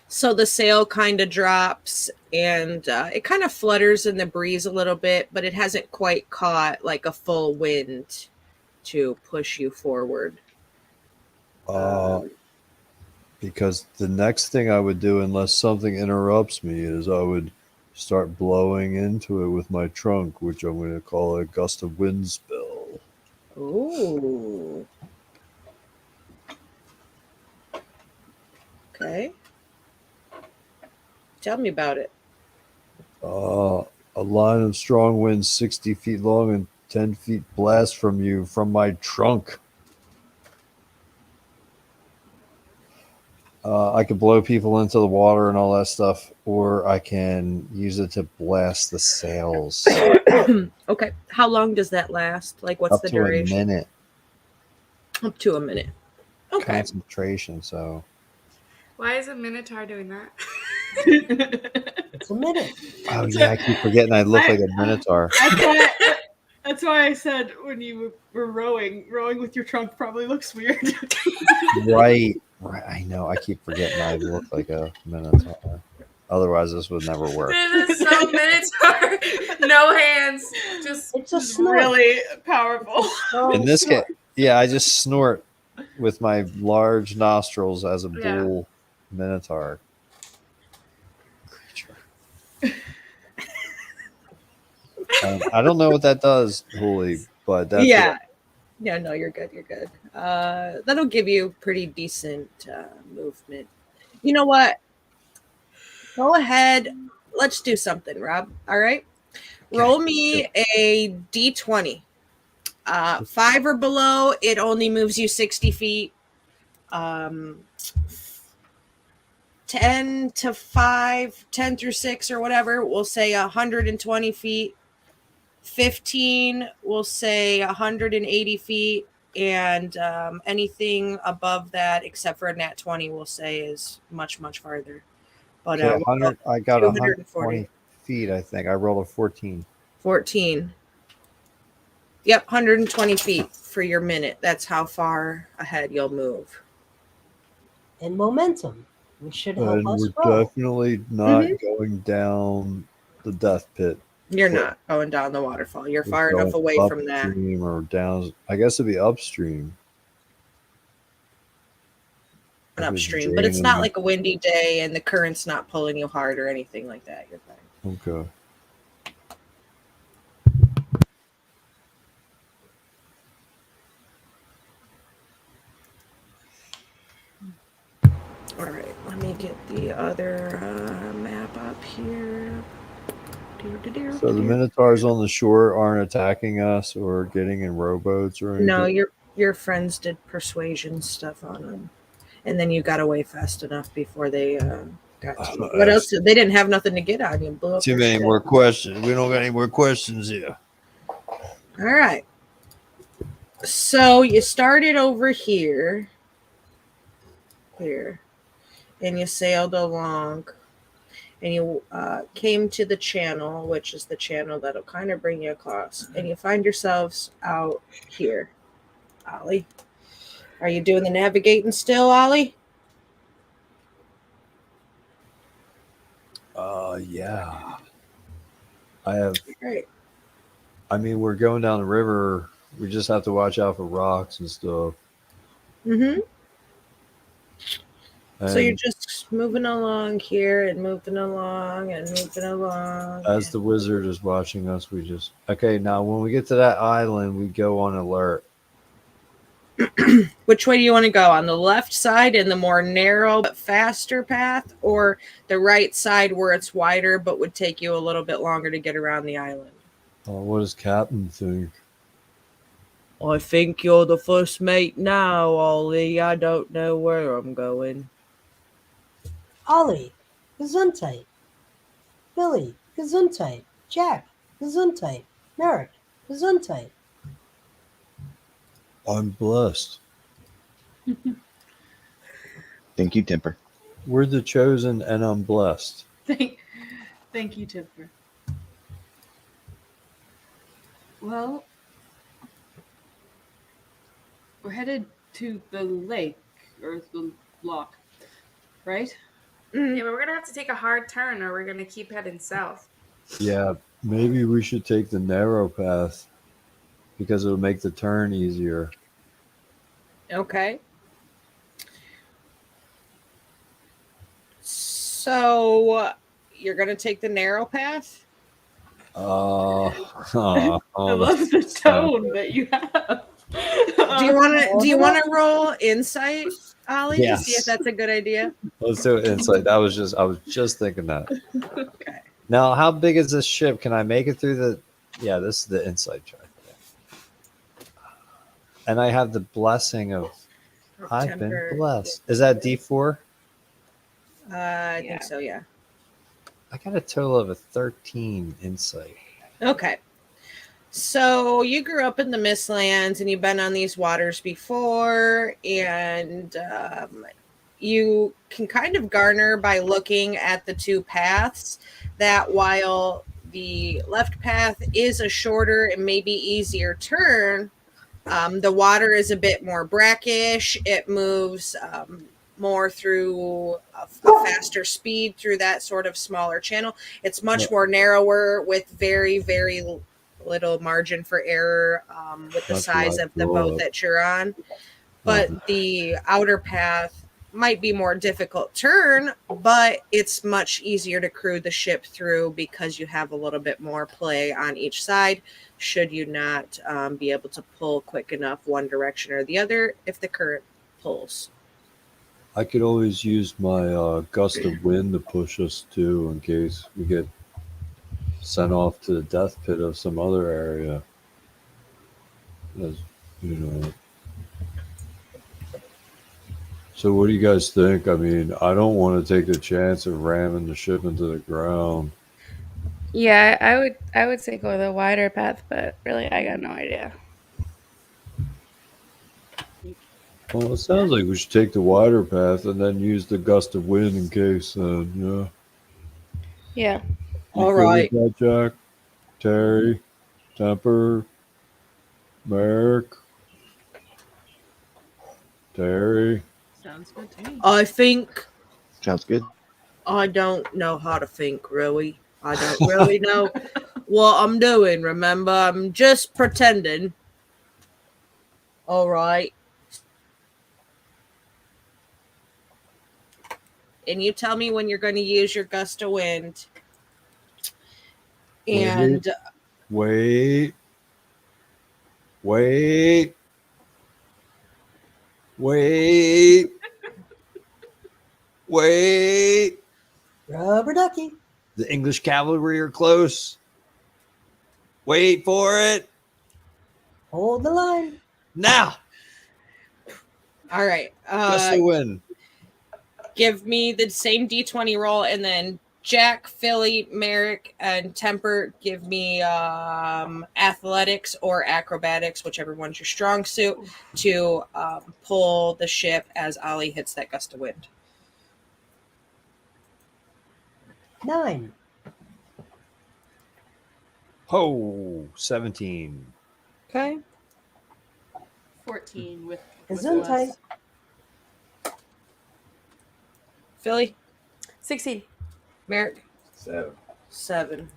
So the sail kind of drops, and it kind of flutters in the breeze a little bit, but it hasn't quite caught like a full wind to push you forward. Because the next thing I would do, unless something interrupts me, is I would start blowing into it with my trunk, which I'm going to call a gust of wind spill. Ooh. Okay. Tell me about it. A line of strong winds 60 feet long and 10 feet blast from you from my trunk. I could blow people into the water and all that stuff, or I can use it to blast the sails. Okay. How long does that last? Like, what's Up the to a duration? minute. Up to a minute. Okay. Concentration, so. Why is a Minotaur doing that? It's a minute. Oh, yeah, I keep forgetting I look like a minotaur. That's why I said when you were rowing with your trunk probably looks weird. Right. I know. I keep forgetting I look like a minotaur. Otherwise, this would never work. This is so Minotaur. No hands. Just It's a snort. Really powerful. In this case, yeah, I just snort with my large nostrils as a Yeah. bull minotaur creature. I don't know what that does, Holy, but that's Yeah. Yeah, no, you're good. You're good. That'll give you pretty decent movement. You know what? Go ahead. Let's do something, Rob. All right. Roll me a d20. 5 or below, it only moves you 60 feet. 10 to 5, 10 through 6 or whatever, we'll say 120 feet. 15, we'll say 180 feet. And anything above that, except for a nat 20, we'll say is much, much farther. Oh Okay, no, 100. I got 240. 120 feet. I think I rolled a 14. 14. Yep, 120 feet for your minute. That's how far ahead you'll move. And momentum, which should help And us we're grow. definitely not going down the death pit. You're Quick. not going down the waterfall. You're We're far enough going away from that. upstream or down. I guess it'd be upstream. And If it's upstream, but it's not draining. like a windy day and the current's not pulling you hard or anything like that. You're fine. Okay. All right, let me get the other map up here. So the Minotaurs on the shore aren't attacking us or getting in rowboats or anything? No, your friends did persuasion stuff on them, and then you got away fast enough before they got to you. What else? They didn't have nothing to get on you. Blew up Too your many ship. more questions. We don't got any more questions here. All right. So you started over here, and you sailed along, and you came to the channel, which is the channel that'll kind of bring you across, and you find yourselves out here. Ollie, are you doing the navigating still, Ollie? Yeah. I have. Right. I mean, we're going down the river. We just have to watch out for rocks and stuff. Mm-hmm. And So you're just moving along here and moving along and moving along. as the wizard is watching us, we just okay. Now, when we get to that island, we go on alert. Which way do you want to go? On the left side in the more narrow but faster path, or the right side where it's wider but would take you a little bit longer to get around the island? What does Captain think? I think you're the first mate now, Ollie. I don't know where I'm going. Ollie, Gesundheit. Billy, Gesundheit. Jack, Gesundheit. Merrick, Gesundheit. I'm blessed. Thank you, Temper. We're the chosen, and I'm blessed. Thank you, Tipper. Well, we're headed to the lake or the lock, right? Yeah, but we're gonna have to take a hard turn, or we're gonna keep heading south. Yeah, maybe we should take the narrow path because it'll make the turn easier. Okay. So you're going to take the narrow path? I love the tone that you have. Do you want to roll insight, Ollie, to see Yes. if that's a good idea? Let's do it insight. I was just thinking that. Okay. Now, how big is this ship? Can I make it through the? Yeah, this is the insight check. And I have the blessing of I've Temper. been blessed. Is that D4? I think so, yeah. I got a total of a 13 insight. Okay. So you grew up in the Mistlands and you've been on these waters before, and you can kind of garner by looking at the two paths that while the left path is a shorter and maybe easier turn, the water is a bit more brackish. It moves more through a faster speed through that sort of smaller channel. It's much more narrower with very, very little margin for error with the That's size what I of the boat thought. that you're on. But the outer path might be more difficult turn, but it's much easier to crew the ship through because you have a little bit more play on each side should you not be able to pull quick enough one direction or the other if the current pulls. I could always use my gust of wind to push us too in case we get sent off to the death pit of some other area. As, you know. So what do you guys think? I mean, I don't want to take the chance of ramming the ship into the ground. Yeah, I would say go the wider path, but really I got no idea. Well, it sounds like we should take the wider path and then use the gust of wind in case, yeah. Yeah. You All good right. with that, Jack? Terry, Temper, Merrick, Terry. Sounds good to me. I think Sounds good. I don't know how to think, really. I don't really know what I'm doing, remember? I'm just pretending. All right. And you tell me when you're going to use your gust of wind. And Wait. Wait. Wait. Wait. Rubber ducky. The English cavalry are close. Wait for it. Hold the line. Now. all right. Gust of wind. Give me the same D20 roll, and then Jack, Philly, Merrick, and Temper give me athletics or acrobatics, whichever one's your strong suit, to pull the ship as Ollie hits that gust of wind. 9. Ho. 17. Okay. 14 with Gesundheit. less. Philly, 16. Merrick, 7. 7.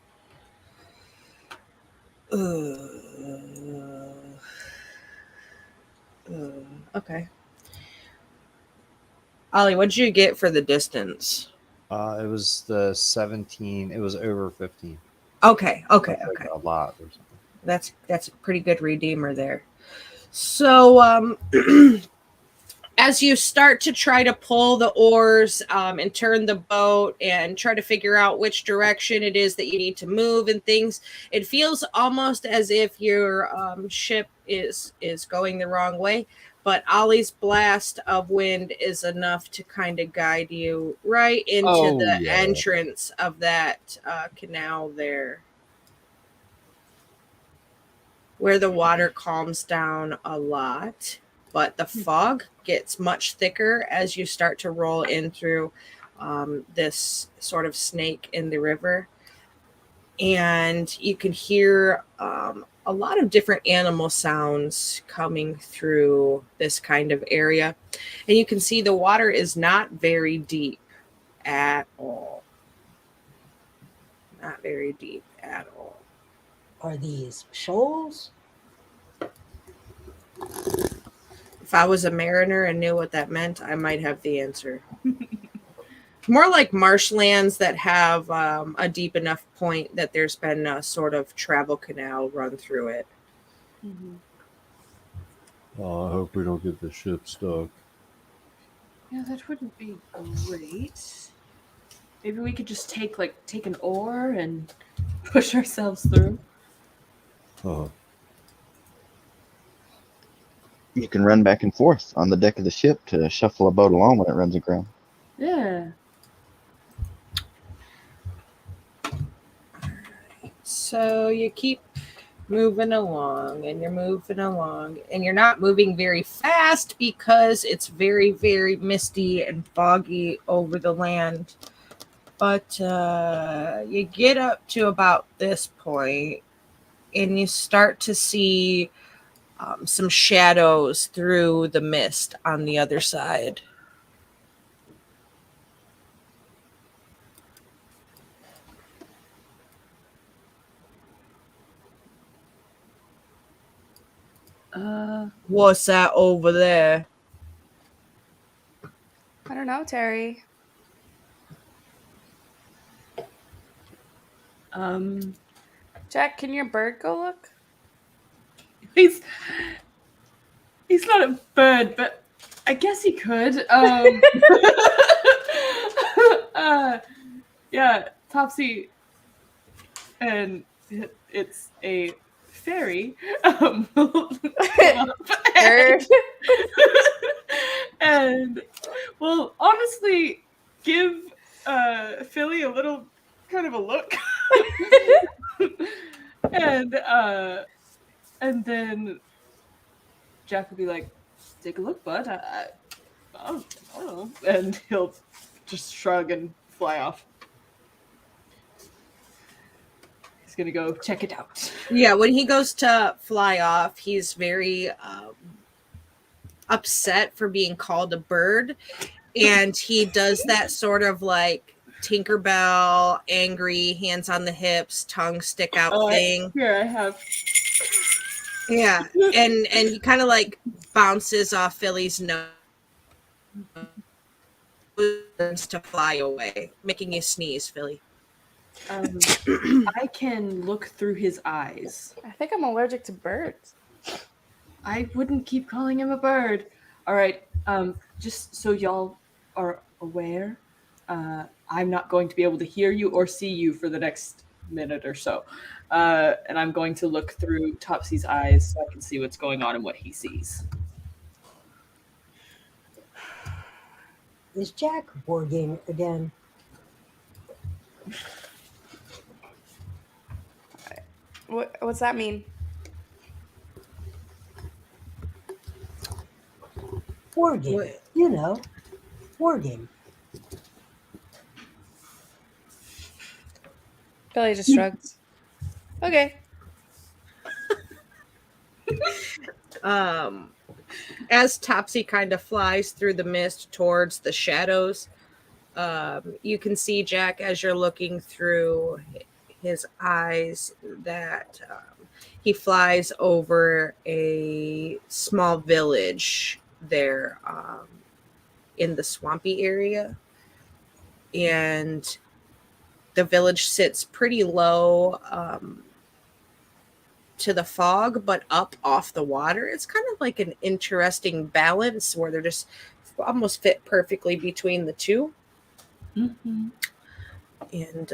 Okay. Ollie, what did you get for the distance? It was the 17. It was over 15. Okay. That's like a lot or something. That's a pretty good redeemer there. So as you start to try to pull the oars and turn the boat and try to figure out which direction it is that you need to move and things, it feels almost as if your ship is going the wrong way. But Ollie's blast of wind is enough to kind of guide you right into the entrance of that canal there, where the water calms down a lot, but the fog gets much thicker as you start to roll in through this sort of snake in the river. And you can hear a lot of different animal sounds coming through this kind of area. And you can see the water is not very deep at all. Not very deep at all. Are these shoals? If I was a mariner and knew what that meant, I might have the answer. More like marshlands that have a deep enough point that there's been a sort of travel canal run through it. Mm-hmm. Oh, I hope we don't get the ship stuck. Yeah, that wouldn't be great. Maybe we could just take an oar and push ourselves through. Uh, You can run back and forth on the deck of the ship to shuffle a boat along when it runs aground. Yeah. So you keep moving along and you're moving along and you're not moving very fast because it's very, very misty and foggy over the land. But you get up to about this point and you start to see some shadows through the mist on the other side. What's that over there? I don't know, Terry. Jack, can your bird go look? He's not a bird, but I guess he could. Yeah, Topsy, and it's a fairy. Bird. And well, honestly, give Philly a little kind of a look, and then Jack will be like, "Take a look, bud. I don't know," and he'll just shrug and fly off. He's gonna go check it out. Yeah, when he goes to fly off, he's very upset for being called a bird, and he does that sort of like Tinkerbell, angry, hands on the hips, tongue stick out thing. Here I have. Yeah, and he kind of like bounces off Philly's nose to fly away, making you sneeze, Philly. I can look through his eyes. I think I'm allergic to birds. I wouldn't keep calling him a bird. All right. Just so y'all are aware, I'm not going to be able to hear you or see you for the next minute or so. And I'm going to look through Topsy's eyes so I can see what's going on and what he sees. Is Jack wargaming again? What's that mean? Wargame. What? You know, wargame. Billy just shrugs. Okay. As Topsy kind of flies through the mist towards the shadows, you can see Jack as you're looking through his eyes that he flies over a small village there in the swampy area, and the village sits pretty low to the fog, but up off the water. It's kind of like an interesting balance where they're just almost fit perfectly between the two. Mm-hmm. And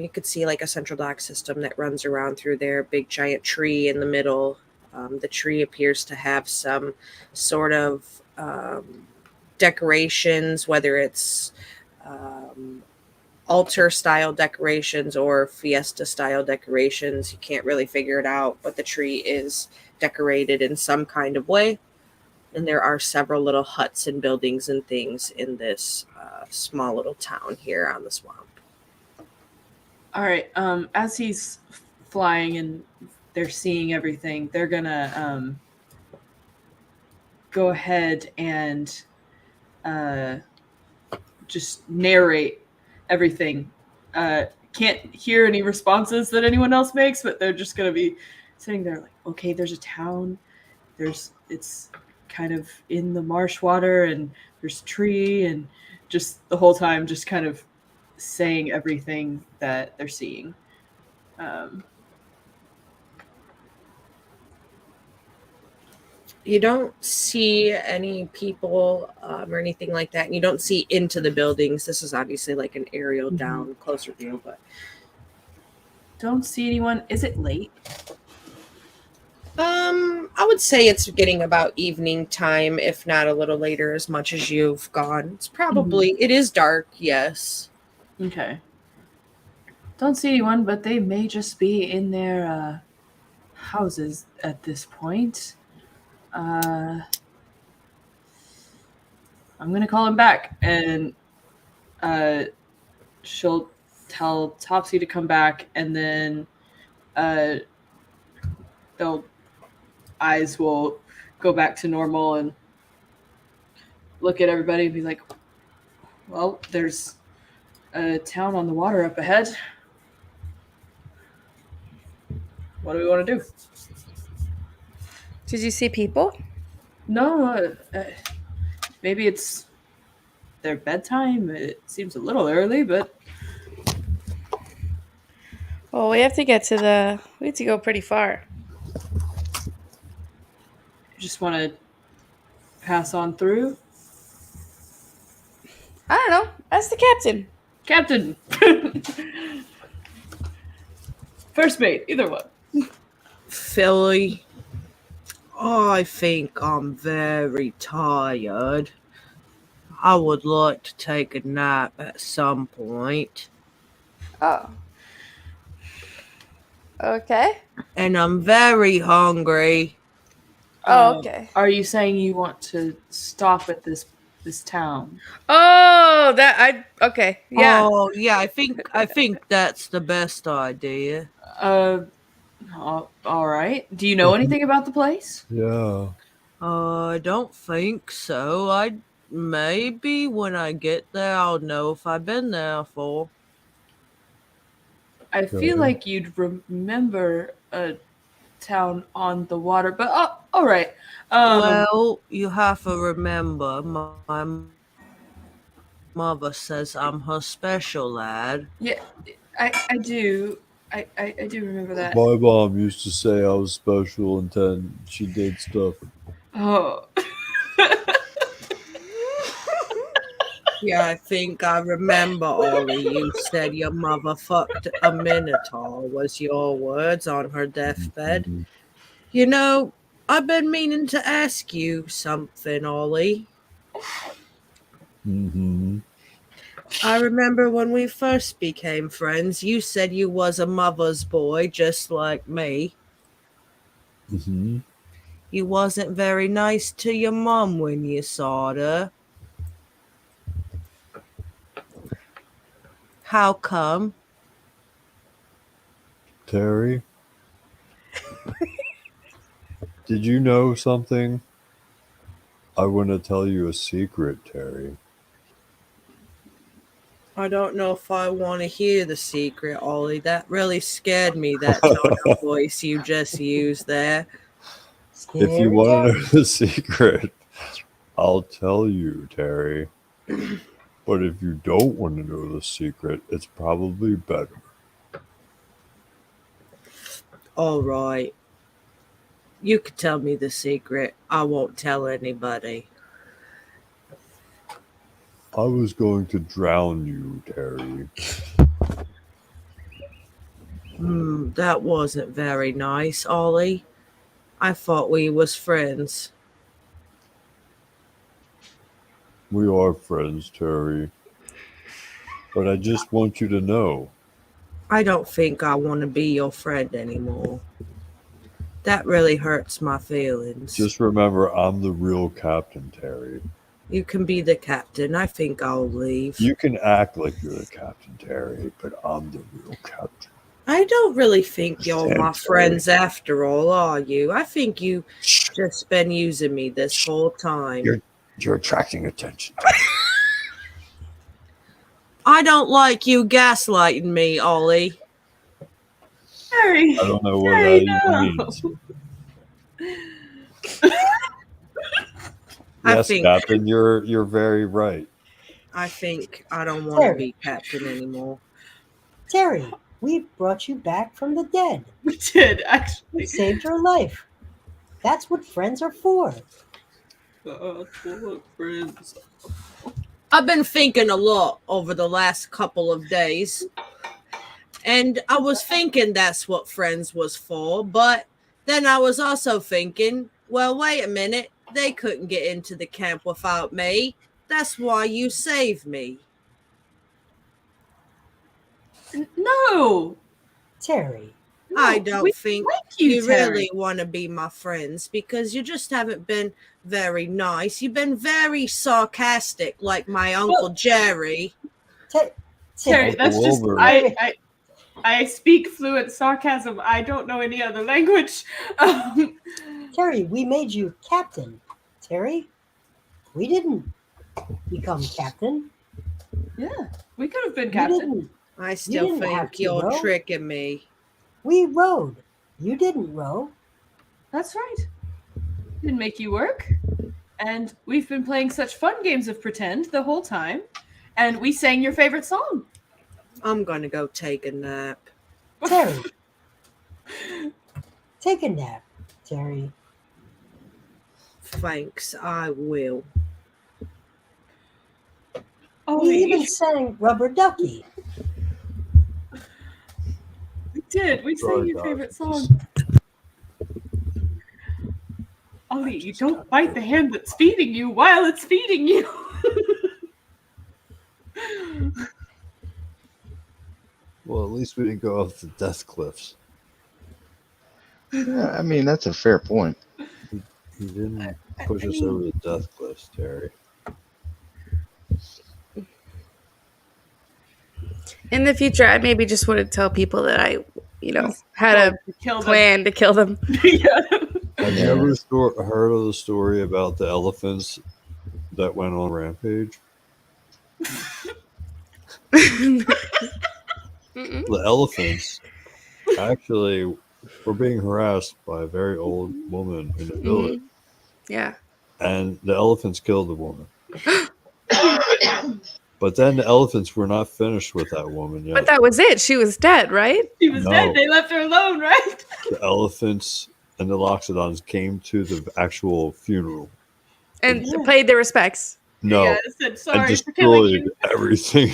you could see like a central dock system that runs around through there, big giant tree in the middle. The tree appears to have some sort of decorations, whether it's altar style decorations or fiesta style decorations. You can't really figure it out, but the tree is decorated in some kind of way. And there are several little huts and buildings and things in this small little town here on the swamp. All right. As he's flying and they're seeing everything, they're gonna go ahead and just narrate everything. Can't hear any responses that anyone else makes, but they're just gonna be sitting there like, okay, there's a town. It's kind of in the marsh water, and there's a tree, and just the whole time just kind of saying everything that they're seeing. You don't see any people or anything like that. And you don't see into the buildings. This is obviously like an aerial down, closer view, but Don't see anyone. Is it late? I would say it's getting about evening time, if not a little later, as much as you've gone. It's probably, it is dark, yes. Okay. Don't see anyone, but they may just be in their houses at this point. I'm gonna call him back, and she'll tell Topsy to come back, and then they'll eyes will go back to normal and look at everybody and be like, well, there's a town on the water up ahead. What do we want to do? Did you see people? No, maybe it's their bedtime. It seems a little early, but Well, we have to go pretty far. just want to pass on through. I don't know. Ask the captain. Captain! First mate, either one. Philly, I think I'm very tired. I would like to take a nap at some point. Oh. Okay. And I'm very hungry. Oh, okay. Are you saying you want to stop at this this town. Oh, okay. Yeah. Oh, yeah, I think that's the best idea. All right. Do you know anything about the place? Yeah. I don't think so. Maybe when I get there, I'll know if I've been there before. I feel Okay. like you'd remember a town on the water, but all right. Well, you have to remember, my mother says I'm her special lad. Yeah, I do. I do remember that. My mom used to say I was special until she did stuff. Oh. Yeah, I think I remember, Ollie. You said your mother fucked a minotaur, was your words on her deathbed. Mhm. You know, I've been meaning to ask you something, Ollie. Mhm. I remember when we first became friends, you said you was a mother's boy just like me. Mhm. You wasn't very nice to your mom when you saw her. How come? Terry, did you know something? I want to tell you a secret, Terry. I don't know if I want to hear the secret, Ollie. That really scared me, that tone of voice you just used there. If you Scary want to know Terry. the secret, I'll tell you, Terry. But if you don't want to know the secret, it's probably better. All right. You could tell me the secret. I won't tell anybody. I was going to drown you, Terry. That wasn't very nice, Ollie. I thought we was friends. We are friends, Terry. But I just want you to know. I don't think I want to be your friend anymore. That really hurts my feelings. Just remember, I'm the real captain, Terry. You can be the captain. I think I'll leave. You can act like you're the captain, Terry, but I'm the real captain. I don't really think you're Stand, my Terry. friends after all, are you? I think you just been using me this whole time. You're attracting attention. I don't like you gaslighting me, Ollie. Terry. I don't know what Terry, that no. even means. I Yes, think Captain, you're very right. I don't want to be captain anymore. Terry, we brought you back from the dead. We did We actually. saved your life. That's what friends are for. Friends. I've been thinking a lot over the last couple of days. And I was thinking that's what friends was for, but then I was also thinking, well, wait a minute, they couldn't get into the camp without me. That's why you saved me. No. Terry, No, I don't we think like you, you Terry. really want to be my friends because you just haven't been very nice. You've been very sarcastic, like my Uncle Jerry. Terry, Terry, that's Uncle just Wilbur. I speak fluent sarcasm. I don't know any other language. Terry, we made you captain. Terry, we didn't become captain. Yeah, we could have been You captain. didn't. I still didn't have think to you're row. tricking me. We rowed. You didn't row. That's right. Didn't make you work. And we've been playing such fun games of pretend the whole time. And we sang your favorite song. I'm going to go take a nap. Terry, take a nap. Terry, Thanks, I will. Oh, we even sang Rubber Ducky. we did. We sang Sorry, your guys. favorite song. Ollie, you don't bite the hand that's feeding you while it's feeding you. Well, at least we didn't go off the death cliffs. Yeah, I mean, that's a fair point. He didn't push us over the death cliffs, Terry. In the future, I maybe just wouldn't tell people that I, had Going a to kill them. plan to kill them. Yeah. Have you ever heard of the story about the elephants that went on rampage? Mm-mm. The elephants actually were being harassed by a very old woman in the village, Yeah. and the elephants killed the woman. But then the elephants were not finished with that woman But yet. that was it. She was dead, right? She was No. dead. They left her alone, right? The elephants and the Loxodons came to the actual funeral. And paid their respects. No, Yeah, I said and sorry for killing destroyed you. everything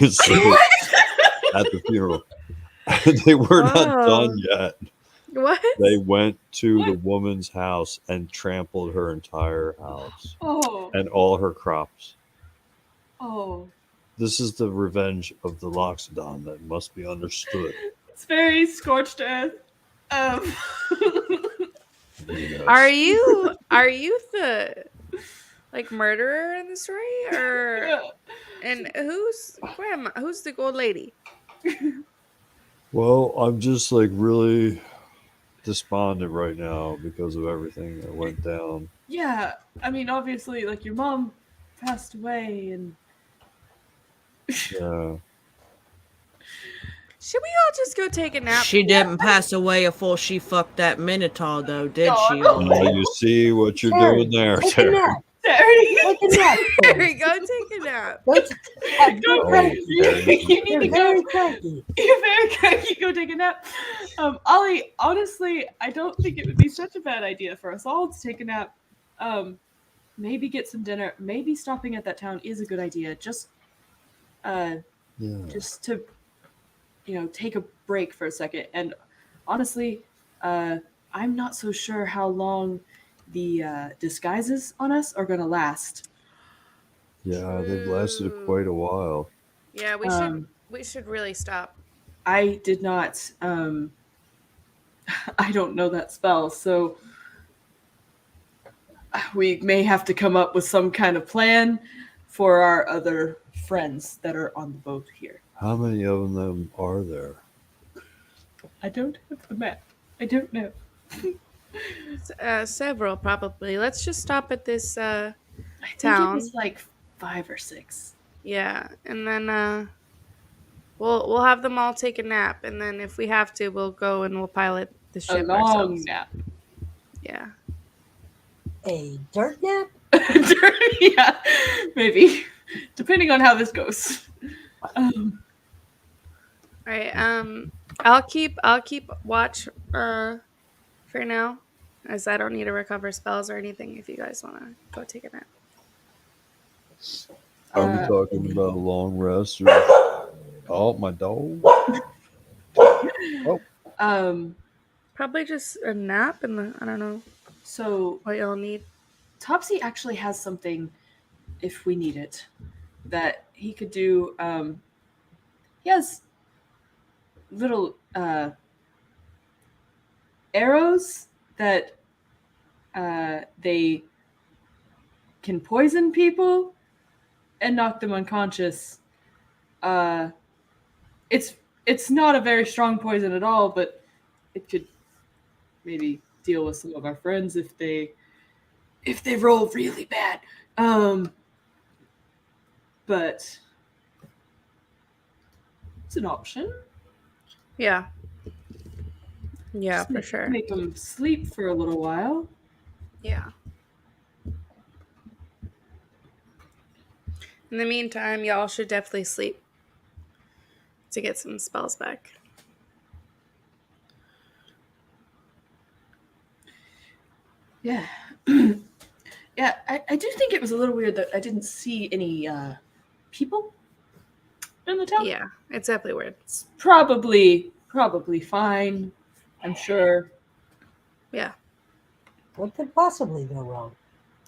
at the funeral. They were not done yet. What? They went to the woman's house and trampled her entire house Oh, and all her crops. oh. This is the revenge of the Loxodon that must be understood. It's very scorched earth. Yes. Are you the murderer in the story, or Yeah. and who's grandma? Who's the old lady? Well, I'm just really despondent right now because of everything that went down. Yeah, I mean, obviously, your mom passed away, and Yeah. Should we all just go take a nap? She didn't pass away before she fucked that Minotaur, though, did she? Oh, you see what you're doing there, Take a Terry. nap. Terry, Take a nap. Terry, go take a nap. Don't- Oh, Terry, Terry. you need You're to very go. cranky. You're very cranky. Go take a nap. Ollie, honestly, I don't think it would be such a bad idea for us all to take a nap. Maybe get some dinner. Maybe stopping at that town is a good idea. Just to, take a break for a second. And honestly, I'm not so sure how long the disguises on us are going to last. Yeah, they've lasted quite a while. Yeah, we should really stop. I did not. I don't know that spell, so we may have to come up with some kind of plan for our other friends that are on the boat here. How many of them are there? I don't have the map. I don't know. Several, probably. Let's just stop at this I think town. it was 5 or 6. Yeah, and then we'll have them all take a nap, and then if we have to, we'll go and we'll pilot the A ship long ourselves. nap. Yeah. A dirt nap? Yeah, maybe. Depending on how this goes. All right. I'll keep watch for now, as I don't need to recover spells or anything. If you guys want to go take a nap. Are we talking about a long rest or my dog? Probably just a nap, and I don't know So what y'all need. Topsy actually has something, if we need it, that he could do. He has little arrows that they can poison people and knock them unconscious. It's not a very strong poison at all, but it could maybe deal with some of our friends if they roll really bad. But it's an option. Yeah. Yeah, Just for sure. Make them sleep for a little while. Yeah. In the meantime, y'all should definitely sleep to get some spells back. Yeah. Yeah, I do think it was a little weird that I didn't see any people in the town. Yeah, it's definitely weird. It's probably fine, I'm sure. Yeah. What could possibly go wrong?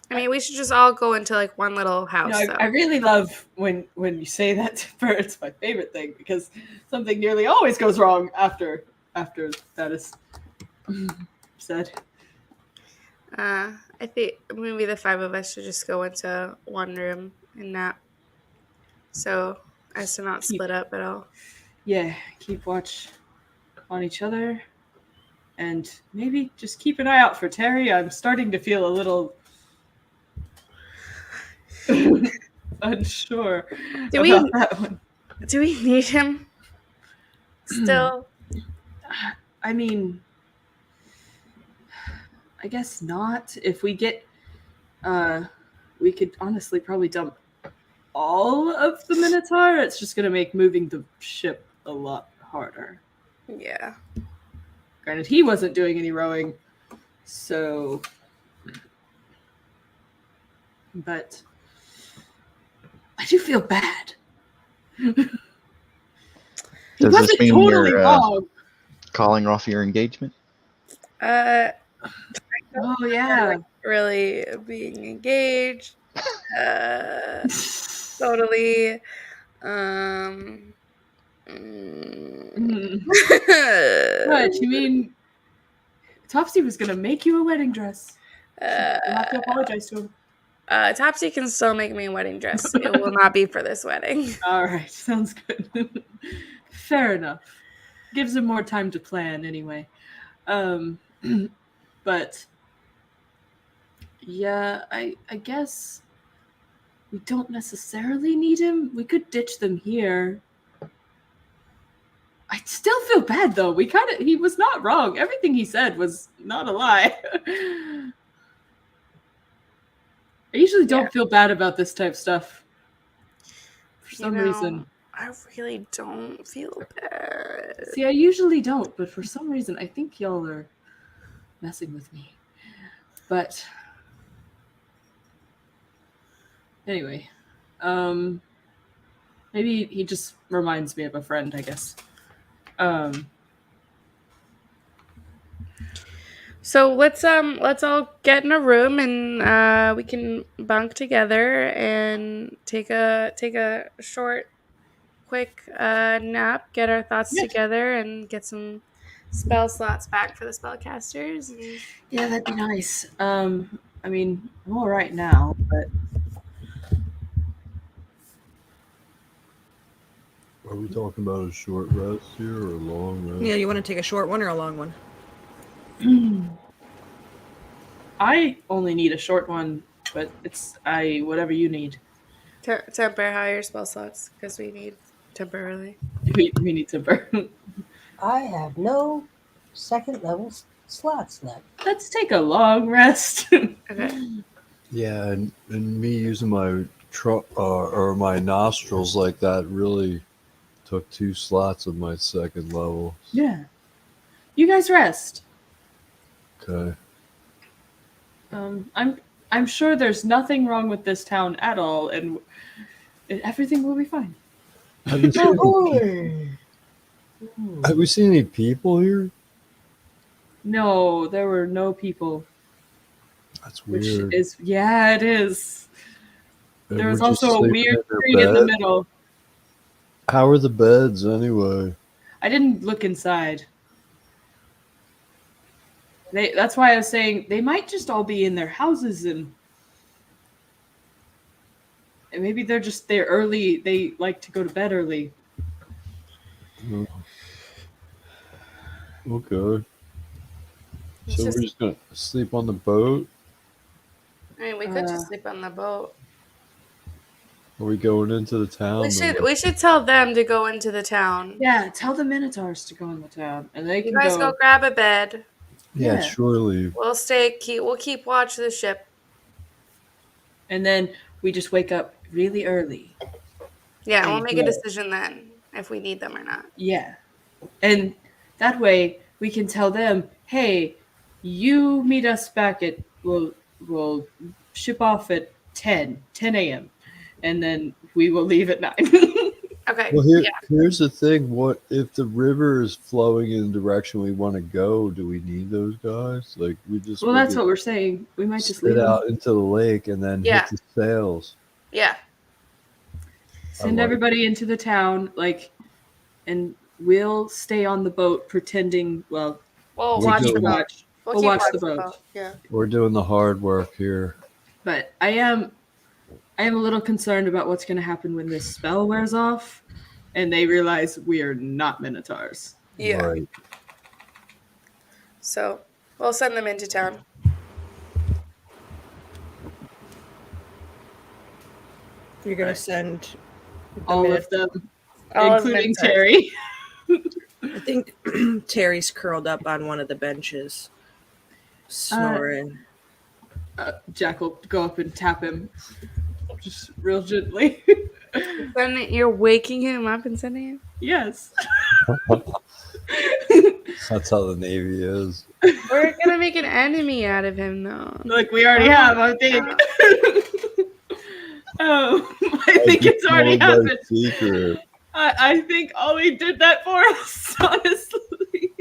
I mean, we should just all go into one little house. No, I really love when you say that to Bert. It's my favorite thing because something nearly always goes wrong after that is said. I think maybe the 5 of us should just go into one room and nap, so as to not split up at all. yeah, keep watch on each other. And maybe just keep an eye out for Terry. I'm starting to feel a little unsure Do we- about that one. Do we need him still? I mean, I guess not. If we get, we could honestly probably dump all of the Minotaur. It's just going to make moving the ship a lot harder. Yeah. Granted, he wasn't doing any rowing, so. But I do feel bad. He Does this wasn't mean totally you're wrong. calling off your engagement? Oh Yeah. really being engaged. Totally. What? You mean Topsy was going to make you a wedding dress? You'll have to apologize to him. Topsy can still make me a wedding dress. It will not be for this wedding. All right, sounds good. Fair enough. Gives him more time to plan anyway. But yeah, I guess we don't necessarily need him. We could ditch them here. I still feel bad though. He was not wrong. Everything he said was not a lie. I usually don't feel bad about this type of stuff. For some reason. I really don't feel bad. See, I usually don't, but for some reason, I think y'all are messing with me. But anyway, maybe he just reminds me of a friend, I guess. So let's all get in a room and we can bunk together and take a short, quick nap, get our thoughts together, and get some spell slots back for the spellcasters. And... Yeah, that'd be nice. I mean, I'm all right now, but Are we talking about a short rest here or a long rest? Yeah, you want to take a short one or a long one? I only need a short one, but it's whatever you need. Temper higher spell slots because we need temporarily. We need temper. I have no second level slots left. Let's take a long rest. Okay. Yeah, and me using my or my nostrils like that really took 2 slots of my second level. Yeah. You guys rest. Okay. I'm sure there's nothing wrong with this town at all, and everything will be fine. Have we seen any people here? No, there were no people. That's Which weird. is it is. And There was we're just also a sleeping weird in their tree in the bed? middle. How are the beds anyway? I didn't look inside. That's why I was saying they might just all be in their houses and maybe they're early. They like to go to bed early. Oh. Okay. So we're just gonna sleep on the boat? I mean, we could just sleep on the boat. Are we going into the town? We should tell them to go into the town. Yeah, tell the Minotaurs to go in the town, and they can You guys go grab a bed. Yeah, surely. We'll keep watch of the ship. And then we just wake up really early. Yeah, and we'll make a decision then if we need them or not. Yeah. And that way we can tell them, hey, you meet us back at we'll ship off at 10 a.m. and then we will leave at 9. Okay. Well, here's the thing. What if the river is flowing in the direction we want to go? Do we need those guys? Like Well, that's what we're saying. We might just leave get them. out into the lake and then hit the sails. Yeah. Send everybody into the town, and we'll stay on the boat pretending. Well, we'll watch the boat. We'll watch the boat. Yeah. We're doing the hard work here. But I am a little concerned about what's going to happen when this spell wears off, and they realize we are not minotaurs. Yeah. Right. So we'll send them into town. You're gonna Right. send All of them, All of including Minotaurs. Terry. I think Terry's curled up on one of the benches, snoring. Jack will go up and tap him, just real gently. Then you're waking him up and sending him. Yes. That's how the Navy is. We're gonna make an enemy out of him, though. Like we already have, I think. Oh, I think it's already Told my happened. Secret. I think Ollie did that for us, honestly.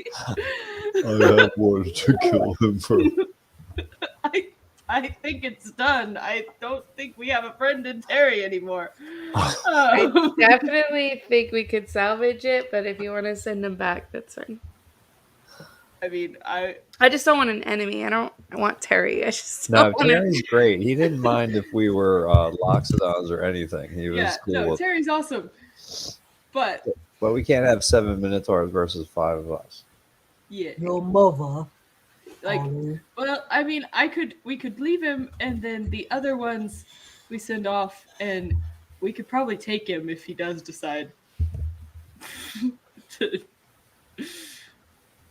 I have wanted to kill him for. I think it's done. I don't think we have a friend in Terry anymore. I definitely think we could salvage it, but if you want to send him back, that's fine. I mean, I just don't want an enemy. I want Terry. I just No, don't want Terry's great. He didn't mind if we were Loxodons or anything. He was yeah, cool no, with. Terry's awesome. But But we can't have 7 Minotaurs versus 5 of us. yeah, Your mother. like, Ollie. well, I mean, we could leave him, and then the other ones we send off, and we could probably take him if he does decide to.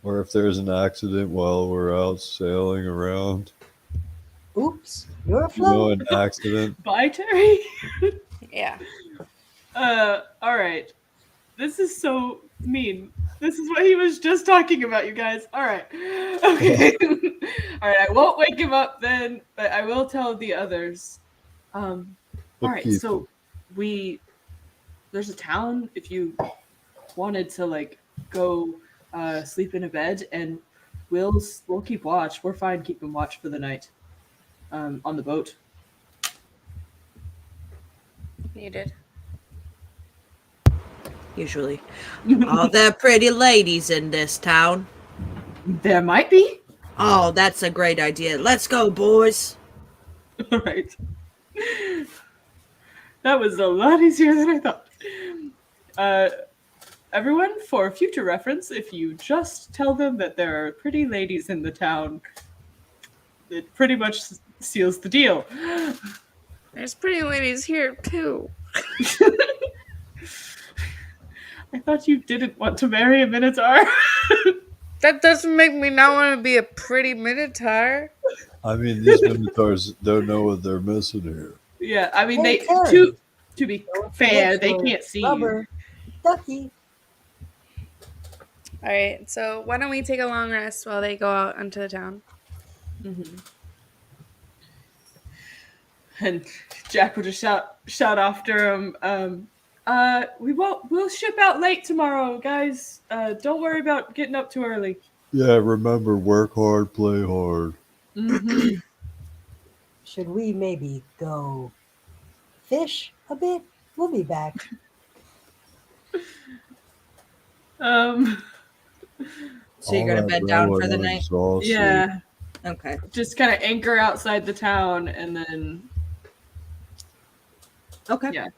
Or if there's an accident while we're out sailing around. Oops, you're a You know, float. an accident. Bye, Terry. Yeah. All right. This is so mean. This is what he was just talking about, you guys. All right. Okay. All right. I won't wake him up then, but I will tell the others. All right. keep So there's a town if you wanted to like go sleep in a bed, and we'll keep watch. We're fine keeping watch for the night on the boat. Needed. Usually, all the pretty ladies in this town. There might be. Oh, that's a great idea. Let's go, boys. All right. That was a lot easier than I thought. Everyone, for future reference, if you just tell them that there are pretty ladies in the town, it pretty much seals the deal. There's pretty ladies here, too. I thought you didn't want to marry a Minotaur. That doesn't make me not want to be a pretty Minotaur. I mean, these Minotaurs don't know what they're missing here. Yeah, I mean, Hey, they Terry. to be Don't fair, forget they your can't see you. rubber ducky. All right, so why don't we take a long rest while they go out into the town? Mm-hmm. And Jack will just shout after him. We'll ship out late tomorrow, guys. Don't worry about getting up too early. Yeah, remember, work hard, play hard. Mm-hmm. Should we maybe go fish a bit? We'll be back. So you're gonna bed down for the night? Yeah, Okay. just kind of anchor outside the town, and then Okay. Yeah.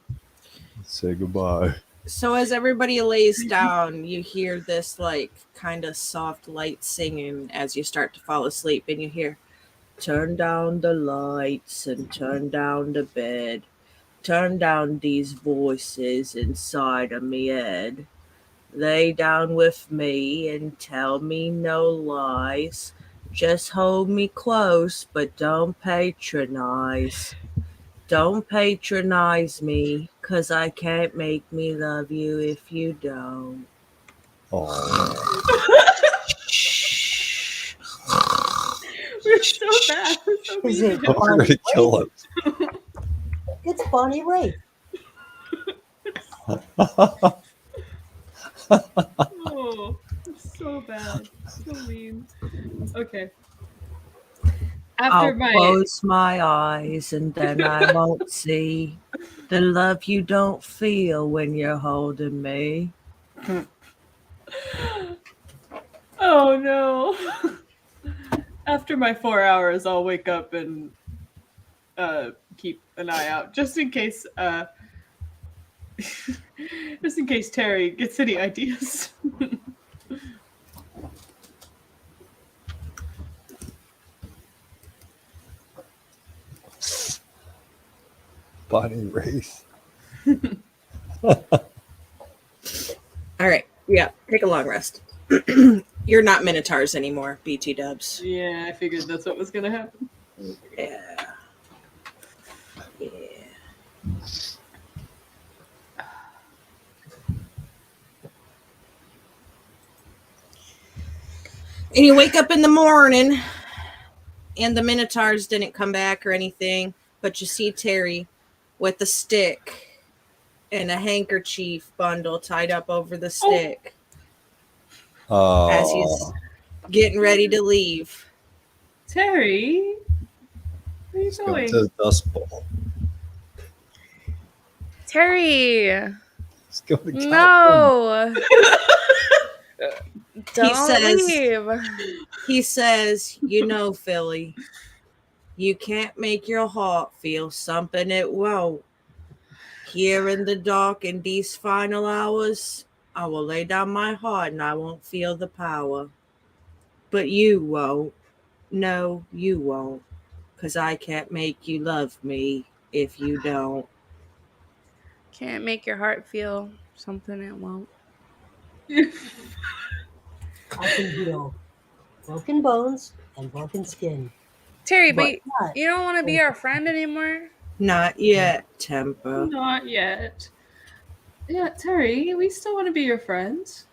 Say goodbye. So as everybody lays down, you hear this like kind of soft light singing as you start to fall asleep, and you hear, "Turn down the lights and turn down the bed. Turn down these voices inside of me head. Lay down with me and tell me no lies. Just hold me close, but don't patronize. Don't patronize me, 'cause I can't make me love you if you don't." Oh, we're so bad. We're so Is mean. it we're Bonnie gonna kill Raitt? him. It's Bonnie Raitt. Oh, so bad. So mean. Okay. After I'll my close my eyes and then I won't see the love you don't feel when you're holding me. Oh no. After my 4 hours, I'll wake up and keep an eye out just in case Just in case Terry gets any ideas. Bunny race. All right. Yeah. Take a long rest. You're not Minotaurs anymore, BT Dubs. Yeah, I figured that's what was gonna happen. Yeah. Yeah. And you wake up in the morning, and the Minotaurs didn't come back or anything, but you see Terry with a stick and a handkerchief bundle tied up over the stick as he's getting ready to leave. Terry, where are you Let's go going? to the Dust Bowl. Terry, Let's go to California. no. Don't says- leave. He says, you know, Philly, you can't make your heart feel something it won't. Here in the dark in these final hours, I will lay down my heart and I won't feel the power. But you won't. No, you won't. 'Cause I can't make you love me if you don't. Can't make your heart feel something it won't. I can heal broken bones and broken skin. Terry, But but not you don't want to be our friend anymore? Not yet, Temper. Not yet. Yeah, Terry, we still want to be your friends.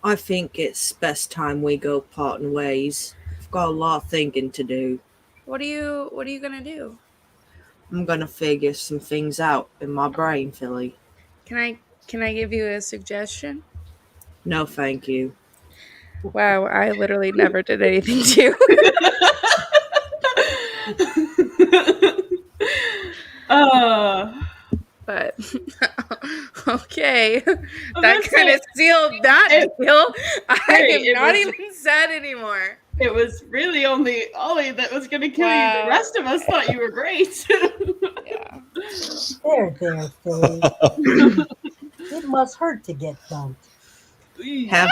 I think it's best time we go parting ways. I've got a lot of thinking to do. What are you gonna do? I'm gonna figure some things out in my brain, Philly. Can I give you a suggestion? No, thank you. Wow, I literally never did anything to you. But okay, that kind of sealed that deal. I Hey, am not was- even sad anymore. It was really only Ollie that was going to kill you. Wow. The rest of us thought you were great. Yeah. there, Philly. It must hurt to get dumped. Have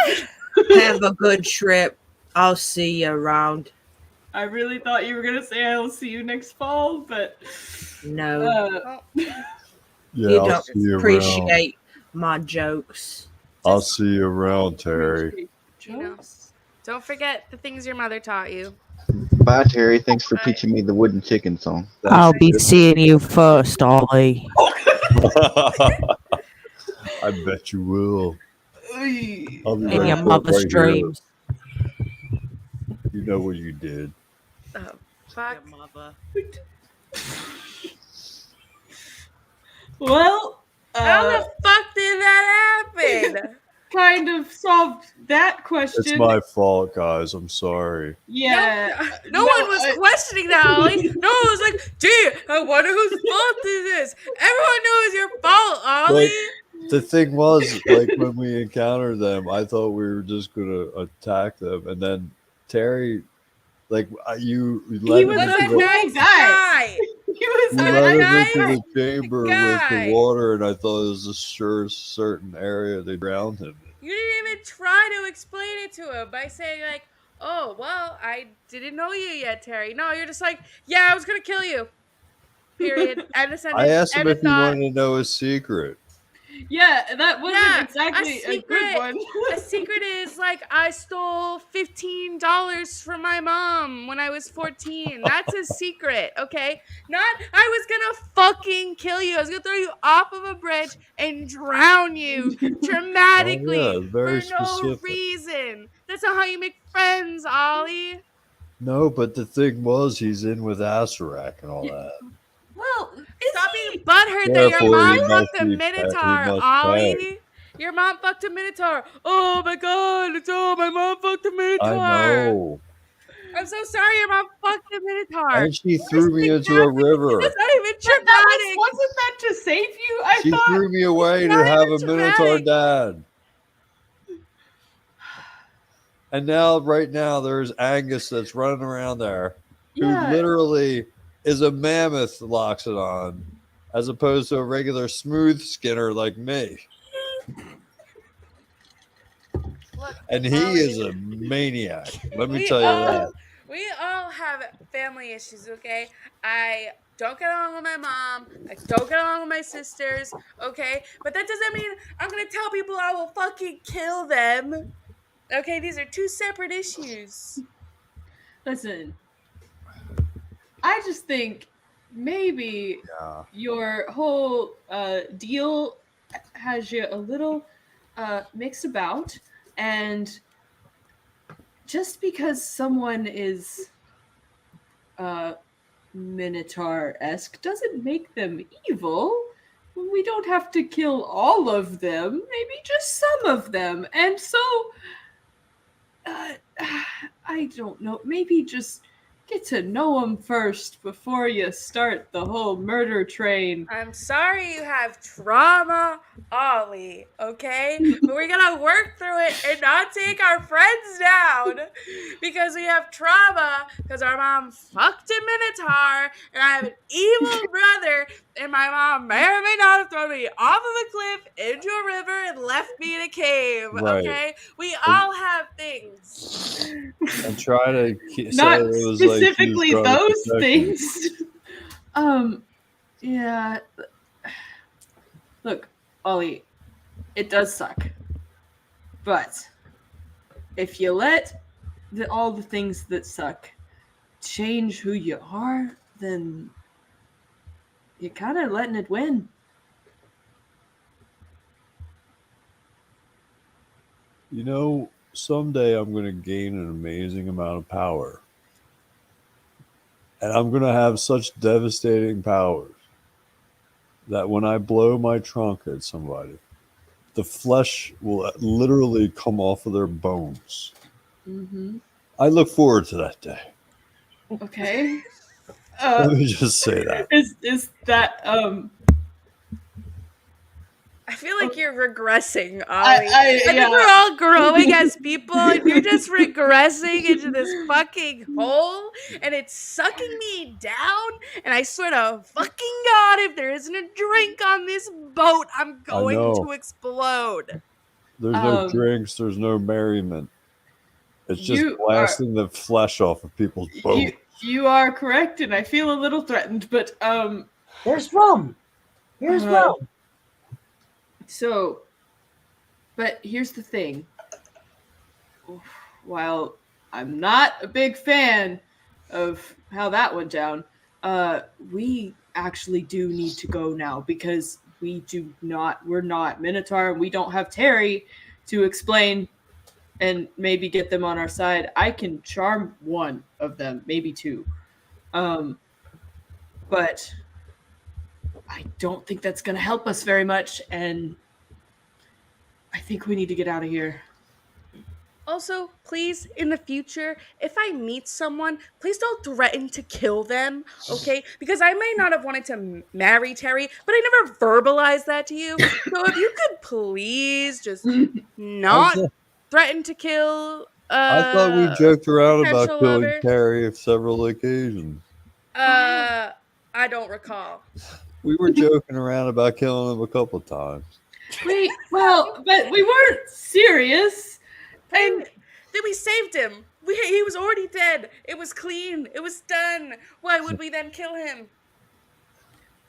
a good trip. I'll see you around. I really thought you were going to say I'll see you next fall, but No, Well, Yeah, you I'll don't see you around. appreciate my jokes. I'll see you around, Terry. you know, don't forget the things your mother taught you. Bye, Terry. Thanks for Bye. teaching me the wooden chicken song. I'll be seeing you first, Ollie. I bet you will. I'll be In right your back mother's right here. dreams. You know what you did. Oh, fuck. Your mother. Well, How the fuck did that happen? kind of solved that question. It's my fault, guys. I'm sorry. Yeah. No one was questioning that, Ollie. No one was like, gee, I wonder whose fault is this? Everyone knew it was your fault, Ollie. The thing was, like, when we encountered them, I thought we were just gonna attack them, and then Terry, like, you led He him was into a the, nice guy. He was you a led him nice into the chamber with guy. the water, and I thought it was a certain area they drowned him in. You didn't even try to explain it to him by saying, like, oh, well, I didn't know you yet, Terry. No, you're just like, yeah, I was going to kill you. Period. End of sentence. I asked him End of if he thought. wanted to know his secret. Yeah, that wasn't Yeah, exactly a good secret. one. A secret is like I stole $15 from my mom when I was 14. That's a secret, okay? Not I was gonna fucking kill you. I was gonna throw you off of a bridge and drown you dramatically Oh, yeah, very for no specific. reason. That's not how you make friends, Ollie. No, but the thing was, he's in with Asarak and all that. Well, Stop being butthurt that Therefore, your mom he fucked must a be minotaur, he must Ollie. Your mom fucked a minotaur. Oh my god, my mom fucked a minotaur. I know. I'm so sorry your mom fucked a minotaur. And she threw me into a river. That's not even that dramatic. wasn't that to save you? I She thought. threw me away Not to have even a Minotaur dramatic. dad. And now, right now, there's Angus that's running around there, who Yeah. literally is a mammoth, locks it on. as opposed to a regular smooth skinner like me. Look, And he Ollie, is a maniac. Let me we tell you all that. we all have family issues, okay? I don't get along with my mom. I don't get along with my sisters, okay? But that doesn't mean I'm gonna tell people I will fucking kill them. Okay, these are two separate issues. Listen, I just think maybe Yeah. your whole deal has you a little mixed about, and just because someone is Minotaur-esque doesn't make them evil. We don't have to kill all of them, maybe just some of them. And so, I don't know, maybe just get to know them first before you start the whole murder train. I'm sorry you have trauma, Ollie, okay? But we're gonna work through it and not take our friends down because we have trauma because our mom fucked a Minotaur and I have an evil brother and my mom may or may not have thrown me off of a cliff into a river and left me in a cave, Right. okay? We all have things. And try to say Not it was specifically like he was those trying to protect things. Yeah. Look, Ollie, it does suck. But if you let all the things that suck change who you are, then you're kind of letting it win. You know, someday I'm going to gain an amazing amount of power. And I'm going to have such devastating powers that when I blow my trunk at somebody, the flesh will literally come off of their bones. Mm-hmm. I look forward to that day. Okay. Let me just say that. Is that I feel like you're regressing, Ollie. I I think we're all growing as people, and you're just regressing into this fucking hole, and it's sucking me down. And I swear to fucking God, if there isn't a drink on this boat, I'm going know. to explode. There's no drinks, there's no merriment. It's just You blasting the flesh off of people's bones. you are correct, and I feel a little threatened, but There's rum. Here's rum. So, but here's the thing. While I'm not a big fan of how that went down, we actually do need to go now because we're not Minotaur and we don't have Terry to explain and maybe get them on our side. I can charm one of them, maybe two. But I don't think that's going to help us very much, and I think we need to get out of here. Also, please, in the future, if I meet someone, please don't threaten to kill them, okay? Because I may not have wanted to marry Terry, but I never verbalized that to you. So if you could please just not threaten to kill I thought we joked around about potential killing lover. Terry on several occasions. I don't recall. We were joking around about killing him a couple times. But we weren't serious. And then we saved him. He was already dead. It was clean. It was done. Why would we then kill him?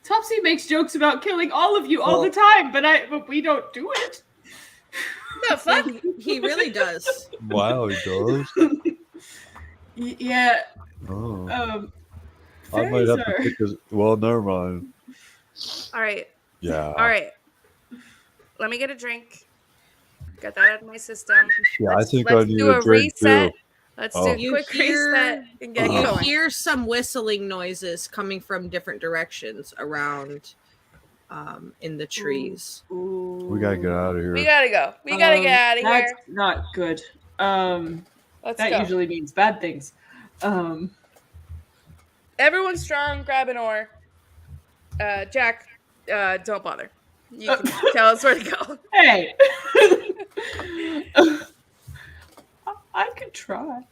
Topsy makes jokes about killing all of you all the time, but we don't do it. The fuck? He really does. Wow, he does. Yeah. Oh. I might have to pick his. Well, never mind. All right. Yeah. All right. Let me get a drink. Get that out of my system. Yeah, Let's I think I need do a drink reset. too. Let's Oh. do a quick reset and get You going. hear some whistling noises coming from different directions around in the trees. We gotta get out of here. We gotta go. We gotta get out of here. That's not good. Let's that go. usually means bad things. Everyone strong, grab an oar. Jack, don't bother. You can tell us where to go. Hey. I could try.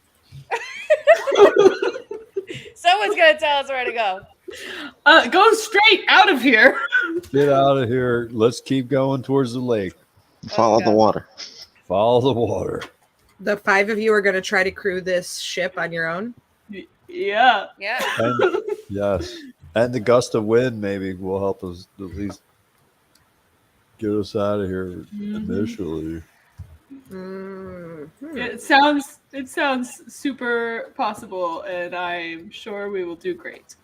Someone's gonna tell us where to go. Go straight out of here. Get out of here. Let's keep going towards the lake. Follow the go. water. Follow the water. The 5 of you are going to try to crew this ship on your own. Yeah. Yeah. And, yes. And the gust of wind maybe will help us at least get us out of here initially. Mm-hmm. It sounds super possible, and I'm sure we will do great.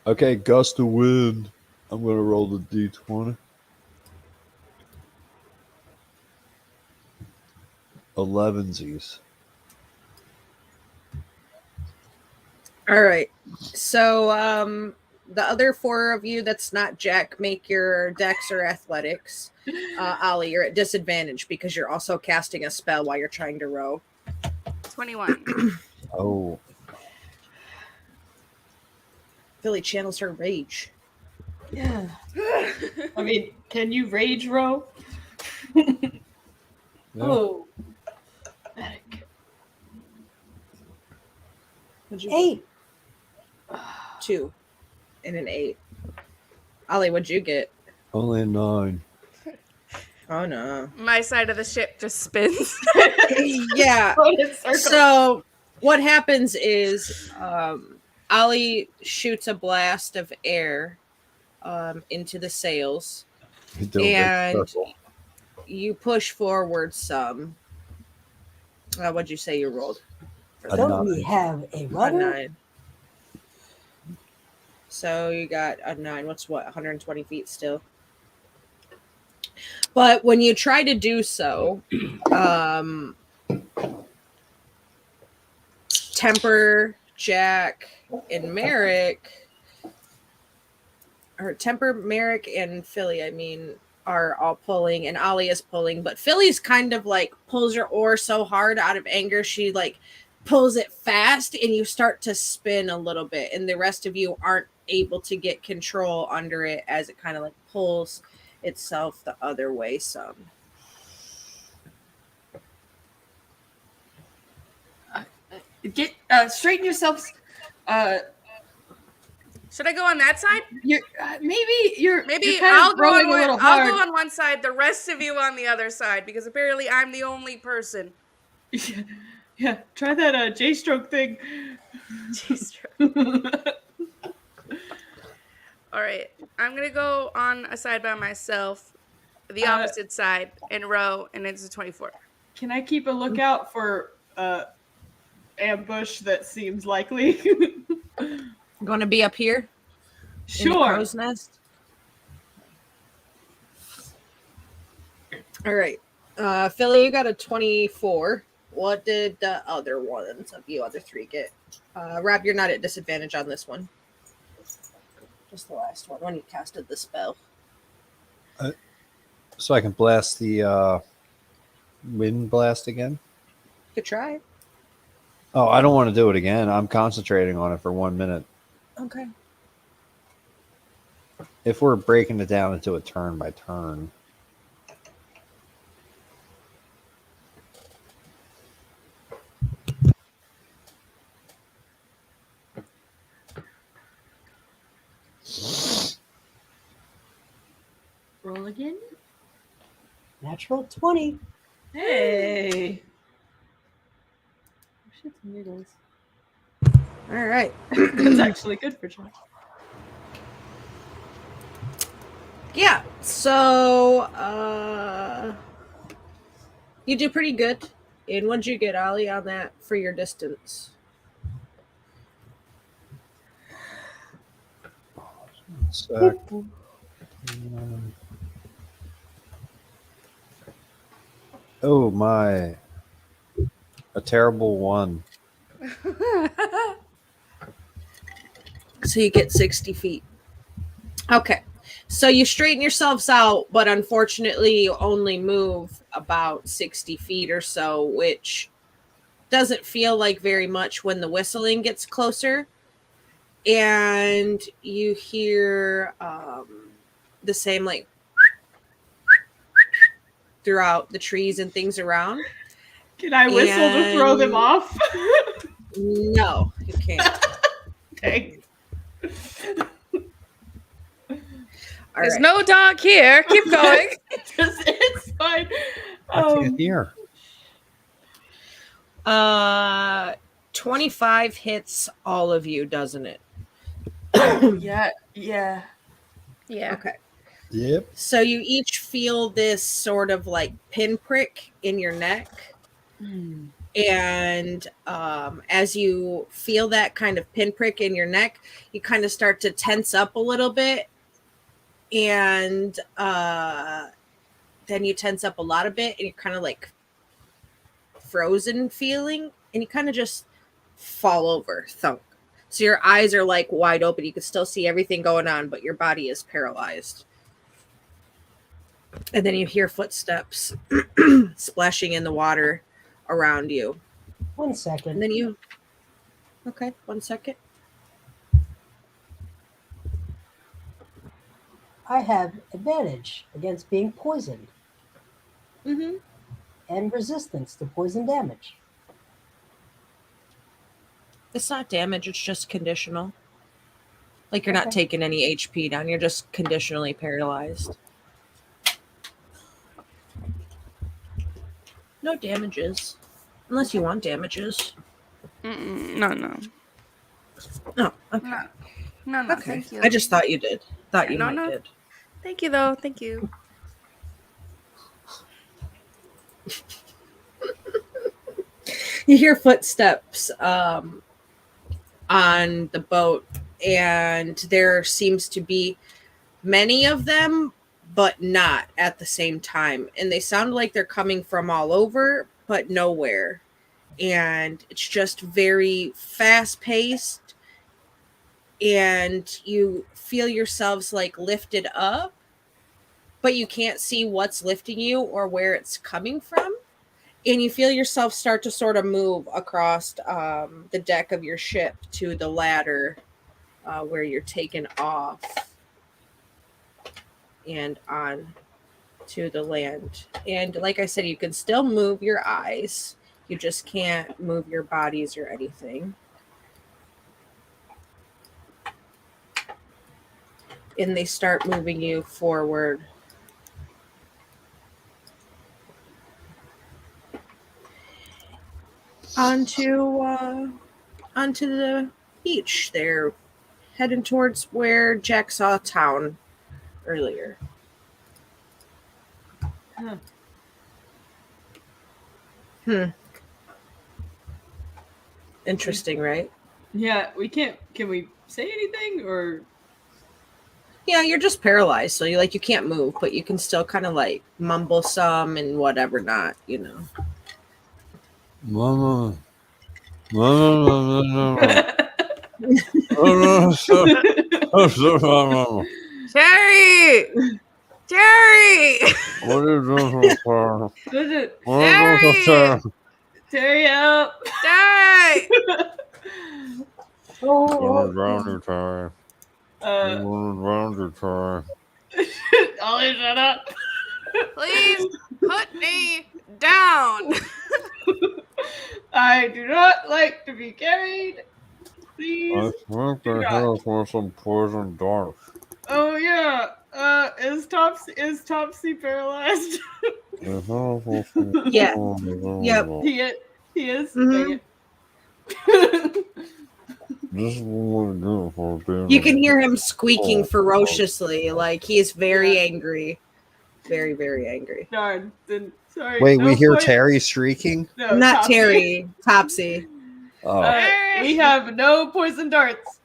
Okay, gust of wind. I'm going to roll the d20. 11sies. All right. So the other 4 of you that's not Jack, make your dex or athletics. Ollie, you're at disadvantage because you're also casting a spell while you're trying to row. 21. Oh, Philly channels her rage. Yeah. I mean, can you rage row? yeah. Oh. Medic. What'd you 8. 2 and an 8. Ollie, what'd you get? Only a 9. Oh no. My side of the ship just spins. Yeah. Run in circles. So what happens is Ollie shoots a blast of air into the sails. Do a big And- circle. You push forward some. What'd you say you rolled? A Don't we 9. have a A rudder? 9. So you got a 9. What's what? 120 feet still. But when you try to do so, Temper, Jack, and Merrick, or Temper, Merrick, and Philly, I mean, are all pulling, and Ollie is pulling, but Philly's kind of like pulls her oar so hard out of anger, she like pulls it fast, and you start to spin a little bit, and the rest of you aren't able to get control under it as it kind of like pulls itself the other way some. Get straighten yourselves. Should I go on that side? You're maybe you're Maybe kind I'll of go rowing on a little one, I'll hard. go on one side, the rest of you on the other side, because apparently I'm the only person. Yeah, try that J-stroke thing. All right, I'm gonna go on a side by myself, the opposite side, and row, and it's a 24. Can I keep a lookout for ambush that seems likely? Going to be up here? In the Sure. crow's nest? All right. Philly, you got a 24. What did the other ones of you other 3 get? Rob, you're not at disadvantage on this one. Just the last one when you casted the spell. So I can blast the wind blast again? You could try. Oh, I don't want to do it again. I'm concentrating on it for 1 minute. Okay. If we're breaking it down into a turn by turn. Roll again. Natural 20. Hey. Shit, needles. All right. That's actually good for John. Yeah. So you do pretty good. And what'd you get, Ollie, on that for your distance? Sec. Oh my. A terrible 1. So you get 60 feet. Okay. So you straighten yourselves out, but unfortunately you only move about 60 feet or so, which doesn't feel like very much when the whistling gets closer. And you hear the same like throughout the trees and things around. Can I whistle to throw them And- off? No, you can't. Dang. There's right. no dog here. Keep going. It's fine. I can't hear. 25 hits all of you, doesn't it? Yeah. Yeah. Yeah. Okay. Yep. So you each feel this sort of like pinprick in your neck. And as you feel that kind of pinprick in your neck, you kind of start to tense up a little bit. And then you tense up a lot of bit and you're kind of like frozen feeling. And you kind of just fall over, thunk. So your eyes are like wide open. You can still see everything going on, but your body is paralyzed. And then you hear footsteps splashing in the water around you. 1 And second. then you... Okay, 1 second. I have advantage against being poisoned Mm-hmm. and resistance to poison damage. It's not damage, it's just conditional. Like you're not Okay. taking any HP down, you're just conditionally paralyzed. No damages. Unless you want damages. No. Oh, okay. No, Okay. thank you. I just thought you did. Thought Yeah, you no, might no. did. Thank you, though. Thank you. You hear footsteps on the boat, and there seems to be many of them, but not at the same time. And they sound like they're coming from all over, but nowhere. And it's just very fast paced. And you feel yourselves like lifted up, but you can't see what's lifting you or where it's coming from. And you feel yourself start to sort of move across the deck of your ship to the ladder where you're taken off and on to the land. And like I said, you can still move your eyes. You just can't move your bodies or anything. And they start moving you forward. Onto the beach. They're heading towards where Jack saw town earlier. Interesting, right? Yeah, we can't. Can we say anything or? Yeah, you're just paralyzed, so you can't move, but you can still kind of like mumble some and whatever not, Mama. Mama. Mama. Jerry! Jerry! What are you doing for? Does it? Jerry! Terry out. Jerry! Oh, Round time. Round time. Ollie, shut up. Please put me down. I do not like to be carried. Please. I think they have for some poison darts. Oh yeah. Is Topsy paralyzed? Yeah. Yep. He is. Mhm. Dang it. This is what we do for being. You can hear him squeaking ferociously, like he's very angry. Very, very angry. Darn. Then sorry. Wait, no we hear point- Terry shrieking? No, Not Topsy. Terry, Topsy. Oh, We have no poison darts.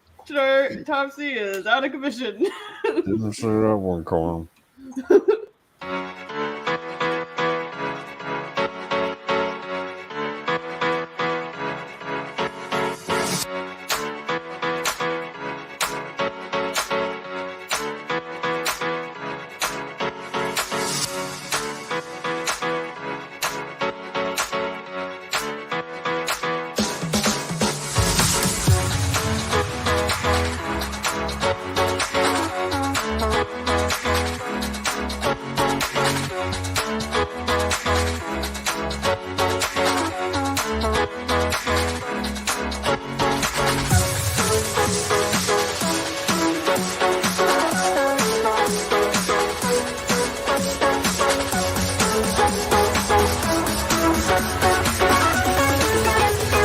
Topsy is out of commission. Didn't see that one coming.